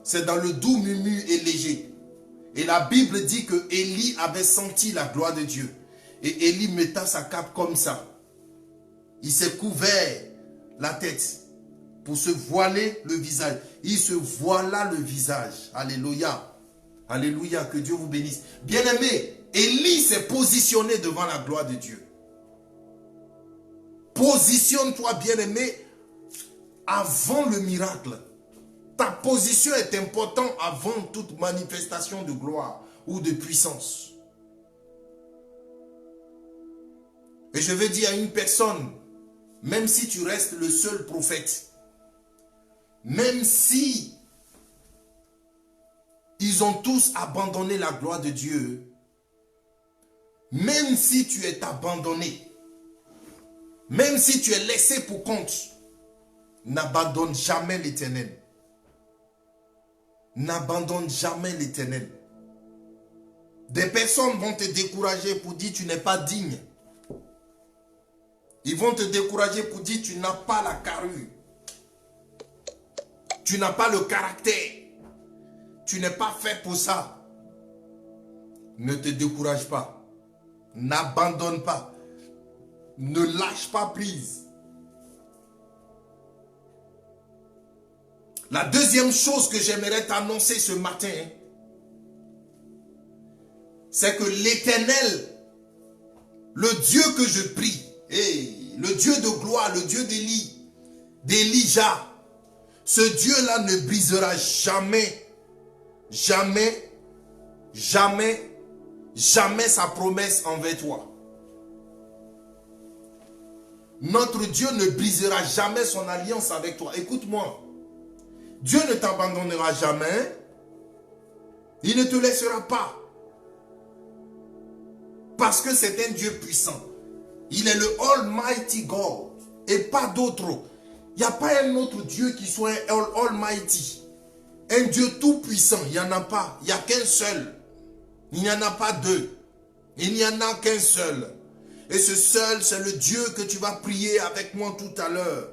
c'est dans le doux murmure et léger. Et la Bible dit que Élie avait senti la gloire de Dieu. Et Élie mettait sa cape comme ça. Il s'est couvert la tête pour se voiler le visage. Il se voila le visage. Alléluia. Alléluia, que Dieu vous bénisse. Bien-aimé, Élie s'est positionné devant la gloire de Dieu. Positionne-toi, bien-aimé, avant le miracle. Ta position est importante avant toute manifestation de gloire ou de puissance. Et je veux dire à une personne, même si tu restes le seul prophète, même si ils ont tous abandonné la gloire de Dieu, même si tu es abandonné, même si tu es laissé pour compte, n'abandonne jamais l'Éternel. N'abandonne jamais l'Éternel. Des personnes vont te décourager pour dire tu n'es pas digne. Ils vont te décourager pour dire tu n'as pas la carrure. Tu n'as pas le caractère. Tu n'es pas fait pour ça. Ne te décourage pas. N'abandonne pas. Ne lâche pas prise. La deuxième chose que j'aimerais t'annoncer ce matin, c'est que l'Éternel, le Dieu que je prie, le Dieu de gloire, le Dieu d'Elijah, ce Dieu-là ne brisera jamais, jamais, jamais, jamais sa promesse envers toi. Notre Dieu ne brisera jamais son alliance avec toi. Écoute-moi. Dieu ne t'abandonnera jamais. Il ne te laissera pas. Parce que c'est un Dieu puissant. Il est le Almighty God. Et pas d'autre. Il n'y a pas un autre Dieu qui soit un Almighty. Un Dieu tout puissant. Il n'y en a pas. Il n'y a qu'un seul. Il n'y en a pas deux. Il n'y en a qu'un seul. Et ce seul, c'est le Dieu que tu vas prier avec moi tout à l'heure.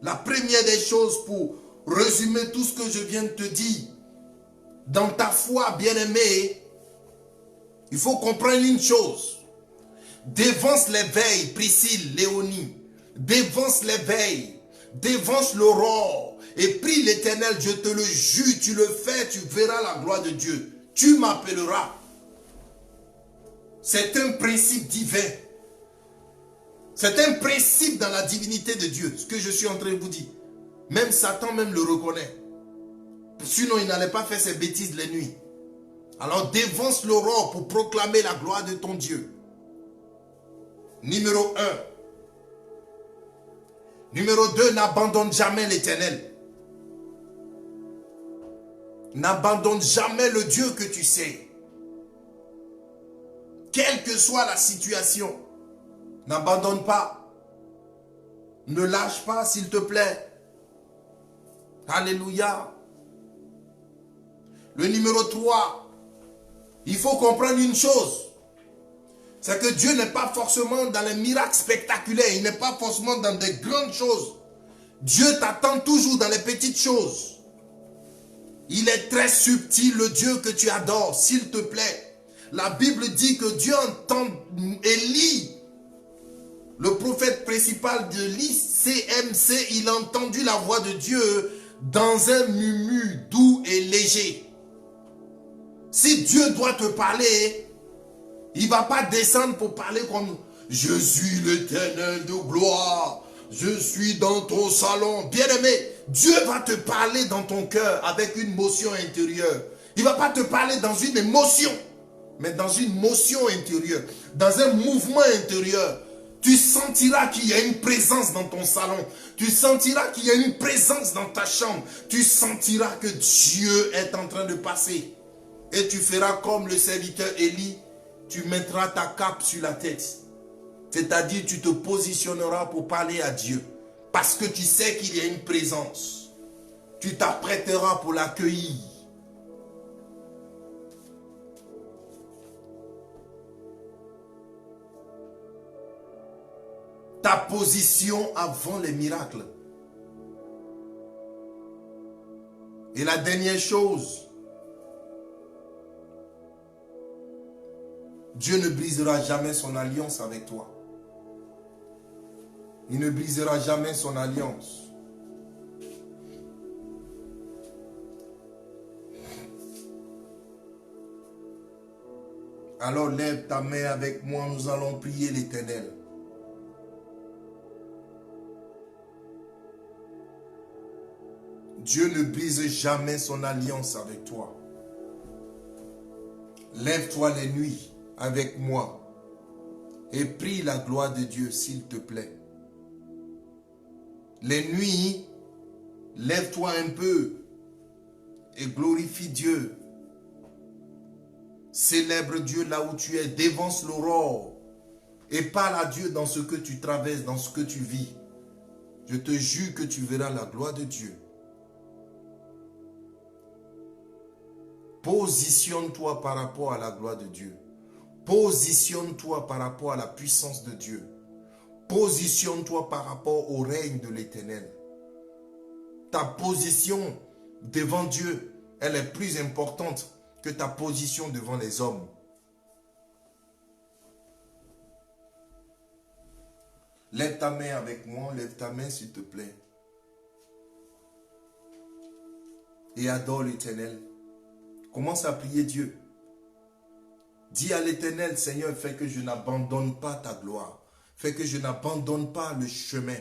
La première des choses, pour résumer tout ce que je viens de te dire, dans ta foi, bien-aimé, il faut comprendre une chose. Dévance l'éveil, Priscille, Léonie. Dévance l'éveil. Dévance l'aurore. Et prie l'Éternel, je te le jure, tu le fais, tu verras la gloire de Dieu. Tu m'appelleras. C'est un principe divin. C'est un principe dans la divinité de Dieu, ce que je suis en train de vous dire. Même Satan même le reconnaît. Sinon, il n'allait pas faire ses bêtises les nuits. Alors dévance l'aurore pour proclamer la gloire de ton Dieu. Numéro 1. Numéro 2, n'abandonne jamais l'Éternel. N'abandonne jamais le Dieu que tu sais. Quelle que soit la situation, n'abandonne pas. Ne lâche pas, s'il te plaît. Alléluia. Le numéro 3, il faut comprendre une chose. C'est que Dieu n'est pas forcément dans les miracles spectaculaires. Il n'est pas forcément dans des grandes choses. Dieu t'attend toujours dans les petites choses. Il est très subtil, le Dieu que tu adores, s'il te plaît. La Bible dit que Dieu entend Élie, le prophète principal de l'ICMC, il a entendu la voix de Dieu dans un murmure doux et léger. Si Dieu doit te parler, il ne va pas descendre pour parler comme « Je suis l'Éternel de gloire, je suis dans ton salon. » Bien-aimé, Dieu va te parler dans ton cœur avec une motion intérieure. Il ne va pas te parler dans une émotion, mais dans une motion intérieure, dans un mouvement intérieur. Tu sentiras qu'il y a une présence dans ton salon. Tu sentiras qu'il y a une présence dans ta chambre. Tu sentiras que Dieu est en train de passer. Et tu feras comme le serviteur Élie. Tu mettras ta cape sur la tête. C'est-à-dire, tu te positionneras pour parler à Dieu. Parce que tu sais qu'il y a une présence. Tu t'apprêteras pour l'accueillir. Ta position avant les miracles. Et la dernière chose, Dieu ne brisera jamais son alliance avec toi. Il ne brisera jamais son alliance. Alors lève ta main avec moi, nous allons prier l'Éternel. Dieu ne brise jamais son alliance avec toi. Lève-toi les nuits avec moi et prie la gloire de Dieu, s'il te plaît. Les nuits, lève-toi un peu et glorifie Dieu. Célèbre Dieu là où tu es, dévance l'aurore et parle à Dieu dans ce que tu traverses, dans ce que tu vis. Je te jure que tu verras la gloire de Dieu. Positionne-toi par rapport à la gloire de Dieu. Positionne-toi par rapport à la puissance de Dieu. Positionne-toi par rapport au règne de l'Éternel. Ta position devant Dieu, elle est plus importante que ta position devant les hommes. Lève ta main avec moi, lève ta main s'il te plaît. Et adore l'Éternel. Commence à prier Dieu. Dis à l'Éternel, Seigneur, fais que je n'abandonne pas ta gloire. Fais que je n'abandonne pas le chemin.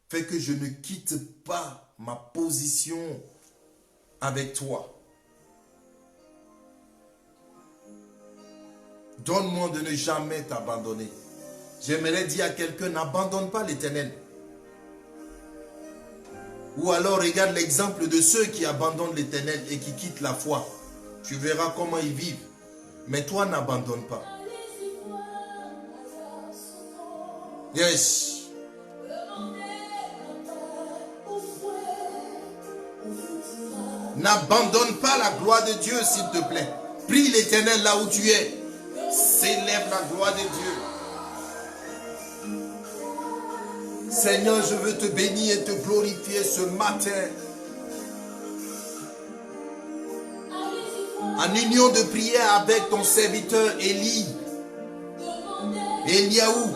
Fais que je ne quitte pas ma position avec toi. Donne-moi de ne jamais t'abandonner. J'aimerais dire à quelqu'un, n'abandonne pas l'Éternel. Ou alors regarde l'exemple de ceux qui abandonnent l'Éternel et qui quittent la foi. Tu verras comment ils vivent. Mais toi, n'abandonne pas. Yes. N'abandonne pas la gloire de Dieu, s'il te plaît. Prie l'Éternel là où tu es. Célèbre la gloire de Dieu. Seigneur, je veux te bénir et te glorifier ce matin. En union de prière avec ton serviteur Eliaou.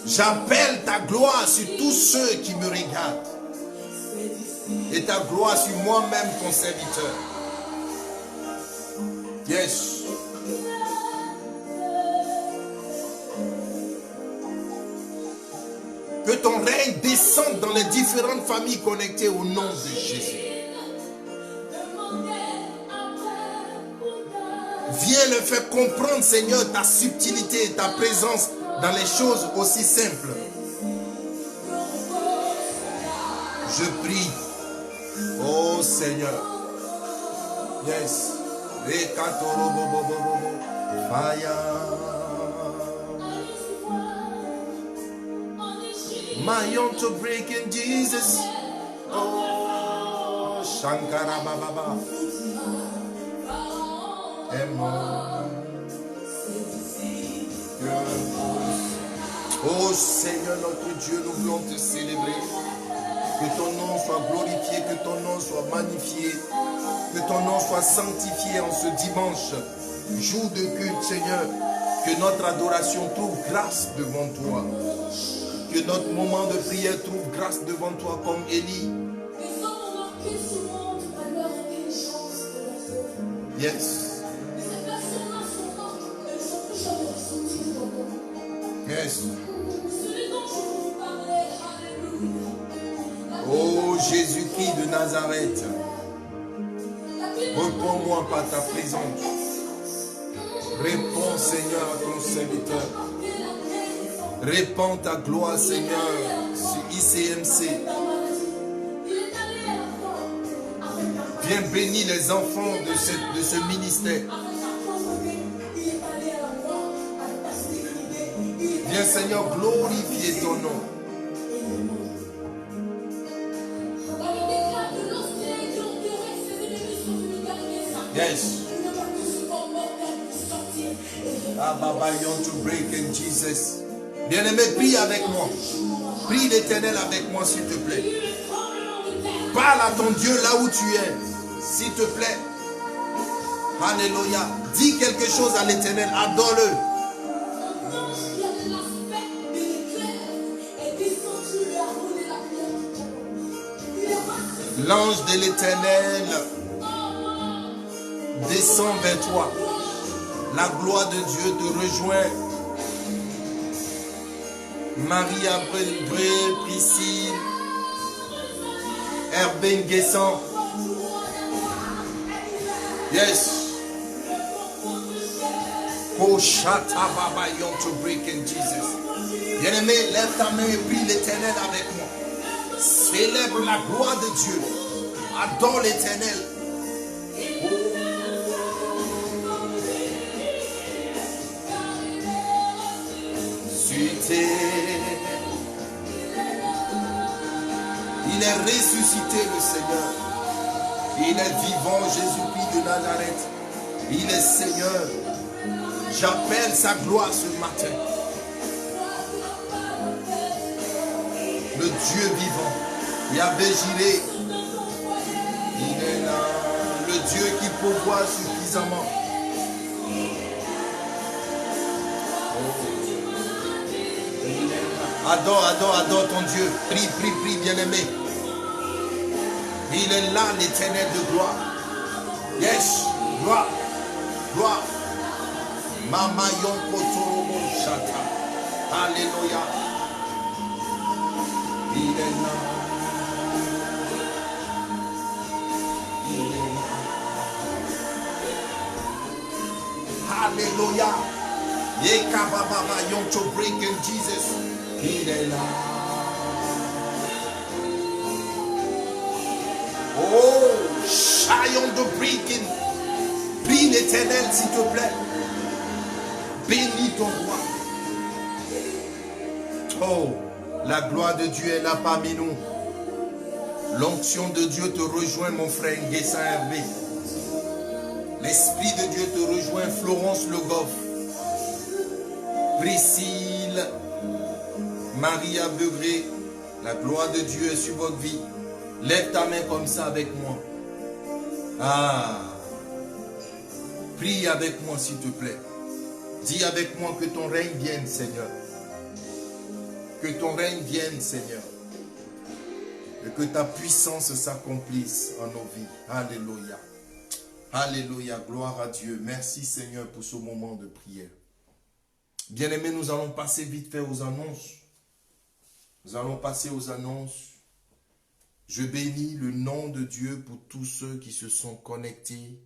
J'appelle ta gloire sur tous ceux qui me regardent. Et ta gloire sur moi-même, ton serviteur. Yes. Que ton règne descende dans les différentes familles connectées au nom de Jésus. Viens leur faire comprendre, Seigneur, ta subtilité et ta présence dans les choses aussi simples. Je prie, oh Seigneur. Yes. Fire. My young to break in Jesus. Oh, Shankara Baba. Oh Seigneur notre Dieu, nous voulons te célébrer. Que ton nom soit glorifié, que ton nom soit magnifié, que ton nom soit sanctifié en ce dimanche, jour de culte, Seigneur. Que notre adoration trouve grâce devant toi. Que notre moment de prière trouve grâce devant toi comme Élie. Yes. Yes. Oh Jésus-Christ de Nazareth, réponds-moi par ta présence. Réponds Seigneur à ton serviteur. Répands ta gloire Seigneur sur ICMC. Viens bénir les enfants de ce ministère. Viens Seigneur glorifier ton nom. Yes. To break in Jesus. Bien-aimé, prie avec moi. Prie l'Éternel avec moi, s'il te plaît. Parle à ton Dieu là où tu es, s'il te plaît. Alléluia. Dis quelque chose à l'Éternel, adore-le. L'ange de l'Éternel descend vers toi. La gloire de Dieu te rejoint. Marie Abré, Priscille, Herben Guessant. Yes. Koshata Baba Yom to break in Jesus. Bien-aimé, lève ta main et prie l'Éternel avec moi. Célèbre la gloire de Dieu. Adore l'Éternel. Il est ressuscité le Seigneur. Il est vivant, Jésus-Christ de Nazareth. Il est Seigneur. J'appelle sa gloire ce matin. Le Dieu vivant. Yahvé Jireh. Il est là. Le Dieu qui pourvoit suffisamment. Adore, adore, adore ton Dieu. Prie, prie, prie, bien-aimé. Il est là, l'Éternel de gloire. Yes, gloire, gloire. Mama Yonko Torobo Shata. Alléluia. Il est là. Il est là. Alléluia. Yekababa Yonko break in Jesus. Il est là. Oh, Shayon de breaking. Prie l'Éternel, s'il te plaît. Bénis ton roi. Oh, la gloire de Dieu est là parmi nous. L'onction de Dieu te rejoint, mon frère Nguessan Hervé. L'Esprit de Dieu te rejoint, Florence Le Goff. Priscille Marie aveuglée, la gloire de Dieu est sur votre vie. Lève ta main comme ça avec moi. Ah, prie avec moi s'il te plaît. Dis avec moi que ton règne vienne, Seigneur. Que ton règne vienne, Seigneur. Et que ta puissance s'accomplisse en nos vies. Alléluia. Alléluia. Gloire à Dieu. Merci, Seigneur, pour ce moment de prière. Bien-aimés, nous allons passer vite fait aux annonces. Nous allons passer aux annonces. Je bénis le nom de Dieu pour tous ceux qui se sont connectés.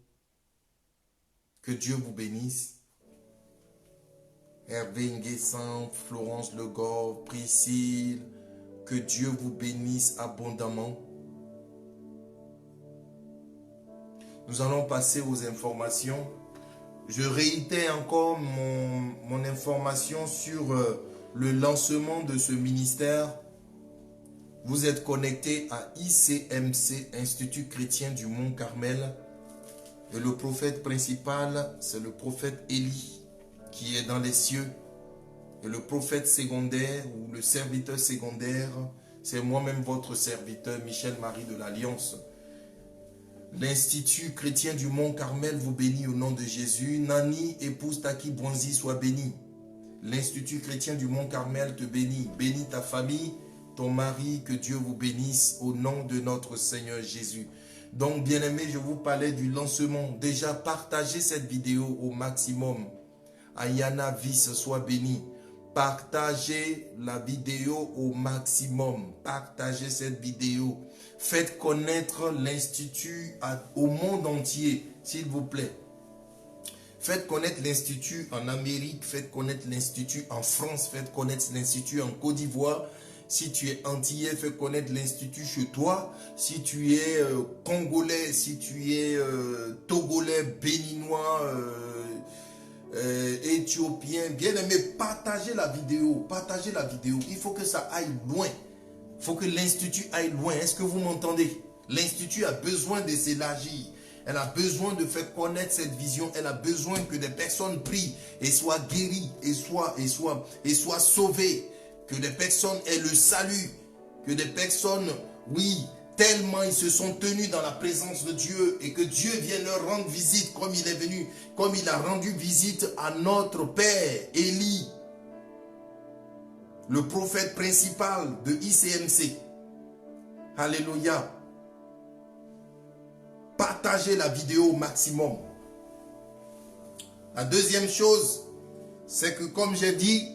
Que Dieu vous bénisse. Hervé Nguessan, Florence Legor, Priscille, que Dieu vous bénisse abondamment. Nous allons passer aux informations. Je réitère encore mon information sur le lancement de ce ministère. Vous êtes connectés à ICMC, Institut Chrétien du Mont Carmel. Et le prophète principal, c'est le prophète Élie, qui est dans les cieux. Et le prophète secondaire ou le serviteur secondaire, c'est moi-même votre serviteur, Michel-Marie de l'Alliance. L'Institut Chrétien du Mont Carmel vous bénit au nom de Jésus. Nani, épouse Taki Bwanzi, soit bénie. L'Institut Chrétien du Mont Carmel te bénit. Bénis ta famille, ton mari, que Dieu vous bénisse au nom de notre Seigneur Jésus. Donc, bien-aimés, je vous parlais du lancement. Déjà, partagez cette vidéo au maximum. Ayana Vice, soit bénie. Partagez la vidéo au maximum. Partagez cette vidéo. Faites connaître l'Institut au monde entier, s'il vous plaît. Faites connaître l'Institut en Amérique, faites connaître l'Institut en France, faites connaître l'Institut en Côte d'Ivoire. Si tu es antillais, fais connaître l'Institut chez toi. Si tu es congolais, si tu es togolais, béninois, éthiopien, bien aimé, partagez la vidéo. Partagez la vidéo. Il faut que ça aille loin. Il faut que l'Institut aille loin. Est-ce que vous m'entendez? L'Institut a besoin de s'élargir. Elle a besoin de faire connaître cette vision. Elle a besoin que des personnes prient et soient guéries et soient sauvées. Que des personnes aient le salut. Que des personnes, oui, tellement ils se sont tenus dans la présence de Dieu et que Dieu vienne leur rendre visite comme il est venu, comme il a rendu visite à notre Père, Élie, le prophète principal de ICMC. Alléluia. Partagez la vidéo au maximum. La deuxième chose, c'est que comme j'ai dit,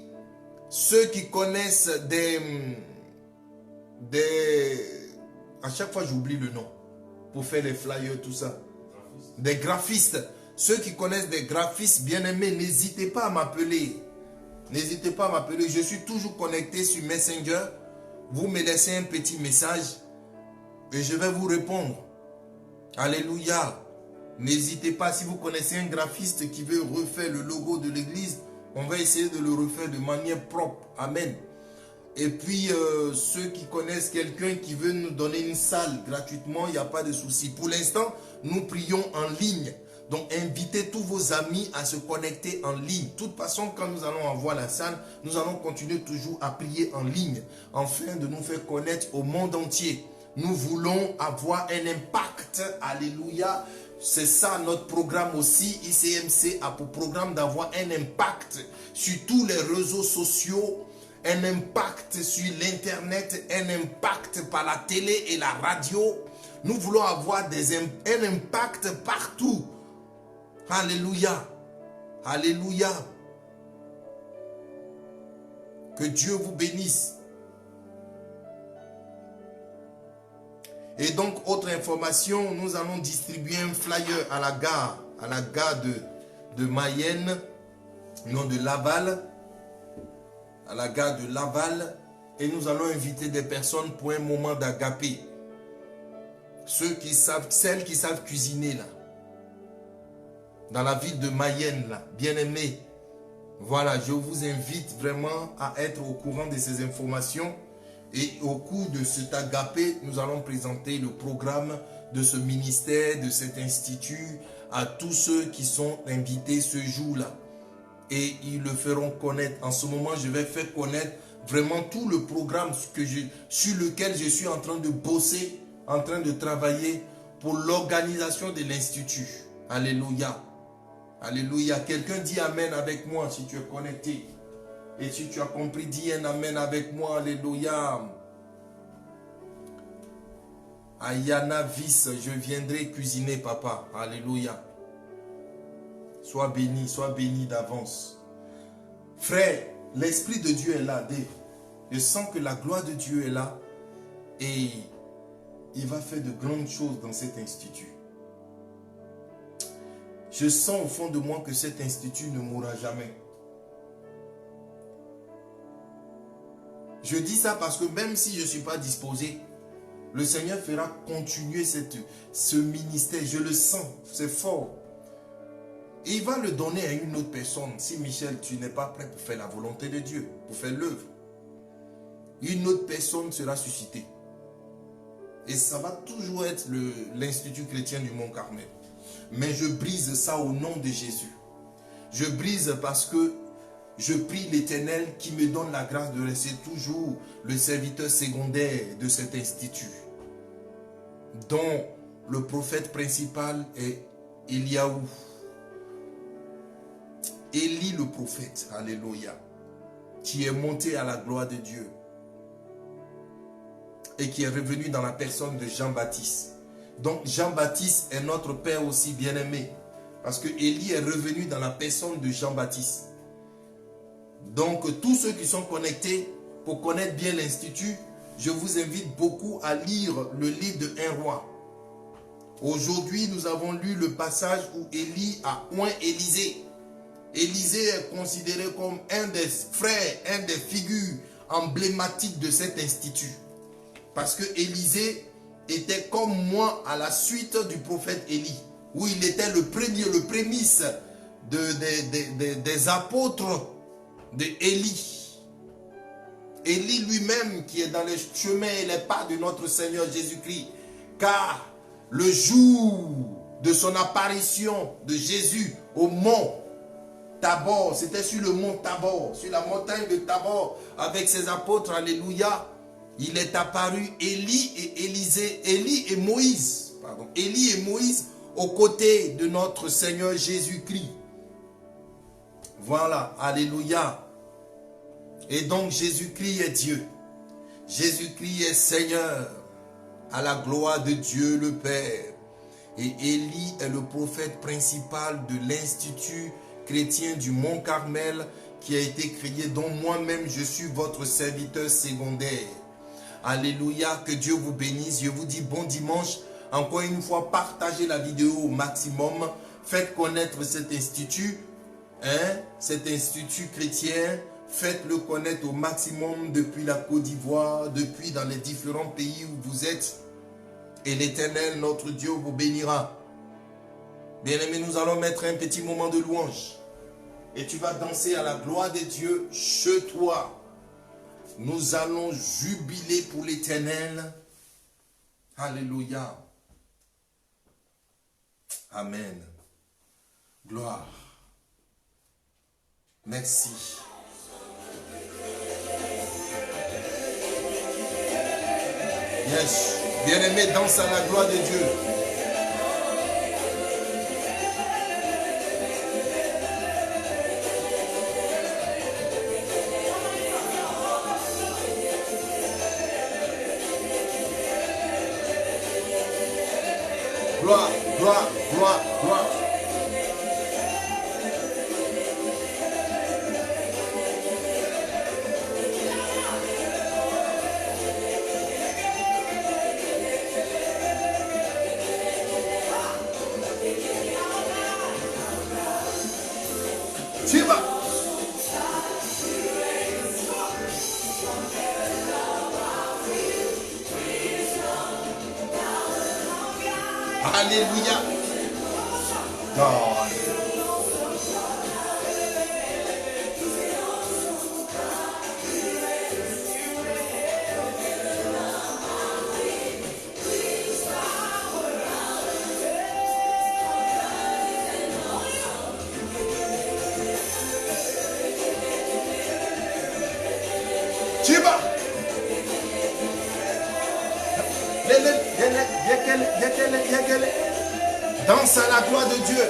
ceux qui connaissent à chaque fois j'oublie le nom, pour faire les flyers, tout ça. Des graphistes. Ceux qui connaissent des graphistes bien-aimés, n'hésitez pas à m'appeler. N'hésitez pas à m'appeler. Je suis toujours connecté sur Messenger. Vous me laissez un petit message et je vais vous répondre. Alléluia. N'hésitez pas, si vous connaissez un graphiste qui veut refaire le logo de l'église, on va essayer de le refaire de manière propre. Amen. Et puis, ceux qui connaissent quelqu'un qui veut nous donner une salle gratuitement, il n'y a pas de souci. Pour l'instant, nous prions en ligne. Donc, invitez tous vos amis à se connecter en ligne. De toute façon, quand nous allons avoir la salle, nous allons continuer toujours à prier en ligne, afin de nous faire connaître au monde entier. Nous voulons avoir un impact. Alléluia. C'est ça notre programme aussi. ICMC a pour programme d'avoir un impact sur tous les réseaux sociaux, un impact sur l'internet, un impact par la télé et la radio. Nous voulons avoir un impact partout. Alléluia. Alléluia. Que Dieu vous bénisse. Et donc, autre information, nous allons distribuer un flyer à la gare de Mayenne, non de Laval, à la gare de Laval, et nous allons inviter des personnes pour un moment d'agapé. Celles qui savent cuisiner là, dans la ville de Mayenne là, bien aimés. Voilà, je vous invite vraiment à être au courant de ces informations. Et au cours de cet agapé, nous allons présenter le programme de ce ministère, de cet institut, à tous ceux qui sont invités ce jour-là. Et ils le feront connaître. En ce moment, je vais faire connaître vraiment tout le programme sur lequel je suis en train de bosser, en train de travailler pour l'organisation de l'Institut. Alléluia. Alléluia. Quelqu'un dit Amen avec moi si tu es connecté. Et si tu as compris, dis un Amen avec moi. Alléluia. Ayana Vis, je viendrai cuisiner, papa. Alléluia. Sois béni d'avance. Frère, l'Esprit de Dieu est là. Je sens que la gloire de Dieu est là. Et il va faire de grandes choses dans cet institut. Je sens au fond de moi que cet institut ne mourra jamais. Je dis ça parce que même si je ne suis pas disposé, le Seigneur fera continuer ce ministère. Je le sens, c'est fort. Et il va le donner à une autre personne. Si Michel, tu n'es pas prêt pour faire la volonté de Dieu, pour faire l'œuvre, une autre personne sera suscitée. Et ça va toujours être l'Institut chrétien du Mont Carmel. Mais je brise ça au nom de Jésus. Je brise parce que je prie l'Éternel qui me donne la grâce de rester toujours le serviteur secondaire de cet institut, dont le prophète principal est Eliaou. Élie le prophète, alléluia, qui est monté à la gloire de Dieu et qui est revenu dans la personne de Jean-Baptiste. Donc Jean-Baptiste est notre Père aussi bien-aimé, parce que Élie est revenu dans la personne de Jean-Baptiste. Donc tous ceux qui sont connectés pour connaître bien l'Institut, je vous invite beaucoup à lire le livre de 1 roi. Aujourd'hui, nous avons lu le passage où Élie a oint Élisée. Élisée est considéré comme un des frères, un des figures emblématiques de cet institut. Parce que Élisée était comme moi à la suite du prophète Élie, où il était le prémisse des apôtres de Élie. Élie lui-même qui est dans les chemins et les pas de notre Seigneur Jésus-Christ. Car le jour de son apparition de Jésus au mont Tabor, c'était sur le mont Tabor, sur la montagne de Tabor, avec ses apôtres, alléluia, il est apparu Élie et Moïse aux côtés de notre Seigneur Jésus-Christ. Voilà, alléluia. Et donc Jésus-Christ est Dieu. Jésus-Christ est Seigneur, à la gloire de Dieu le Père. Et Élie est le prophète principal de l'Institut chrétien du Mont Carmel qui a été créé, dont moi-même je suis votre serviteur secondaire. Alléluia, que Dieu vous bénisse. Je vous dis bon dimanche. Encore une fois, partagez la vidéo au maximum. Faites connaître cet institut, cet institut chrétien. Faites-le connaître au maximum depuis la Côte d'Ivoire, depuis dans les différents pays où vous êtes. Et l'Éternel, notre Dieu, vous bénira. Bien-aimés, nous allons mettre un petit moment de louange. Et tu vas danser à la gloire de Dieu chez toi. Nous allons jubiler pour l'Éternel. Alléluia. Amen. Gloire. Merci. Yes. Bien-aimé, danse à la gloire de Dieu. Gloire, gloire, gloire, gloire. Tu vas. Alléluia. God. à la gloire de Dieu.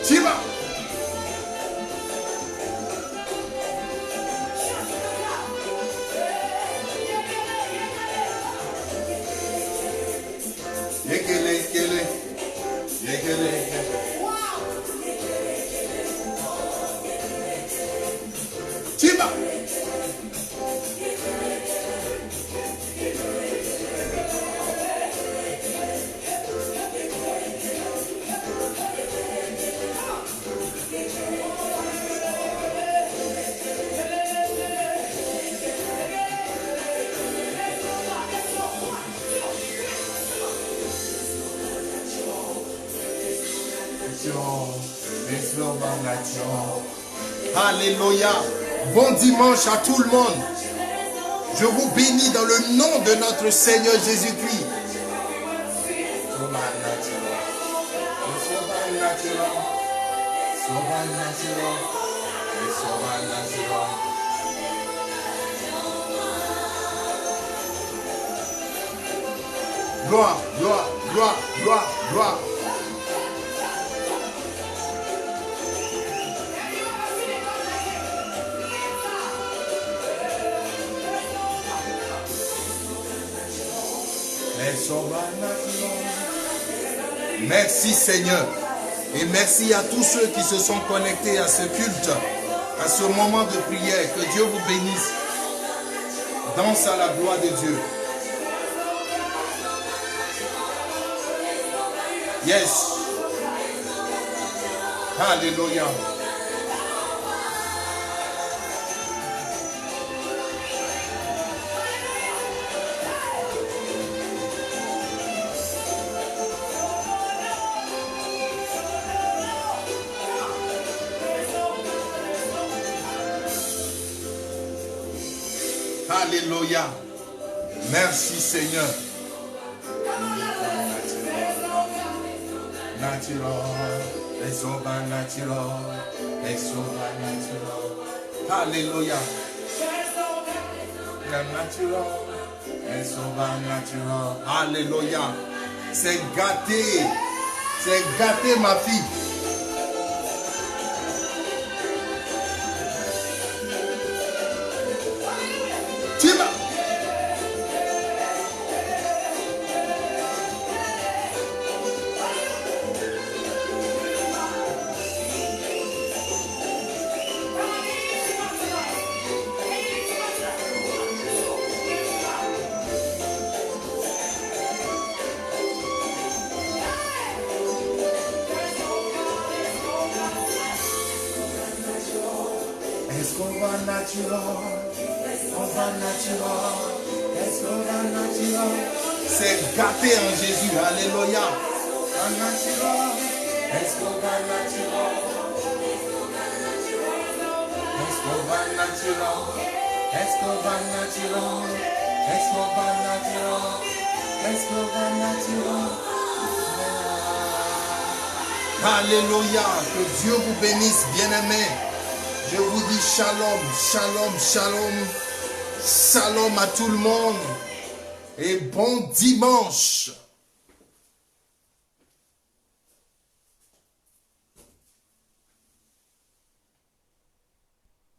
Tu vas. Tu vas. Alléluia. Bon dimanche à tout le monde. Je vous bénis dans le nom de notre Seigneur Jésus-Christ. Gloire, gloire, gloire, gloire, gloire. Merci Seigneur. Et merci à tous ceux qui se sont connectés à ce culte, à ce moment de prière. Que Dieu vous bénisse. Danse à la gloire de Dieu. Yes. Alléluia. Alléluia. Merci Seigneur. Alléluia. Alléluia. C'est gâté. C'est gâté ma fille. Tu vas. C'est gâté en Jésus. Alléluia. Alléluia. Que Dieu vous bénisse, bien-aimés. Je vous dis shalom, shalom, shalom. Shalom à tout le monde. Et bon dimanche.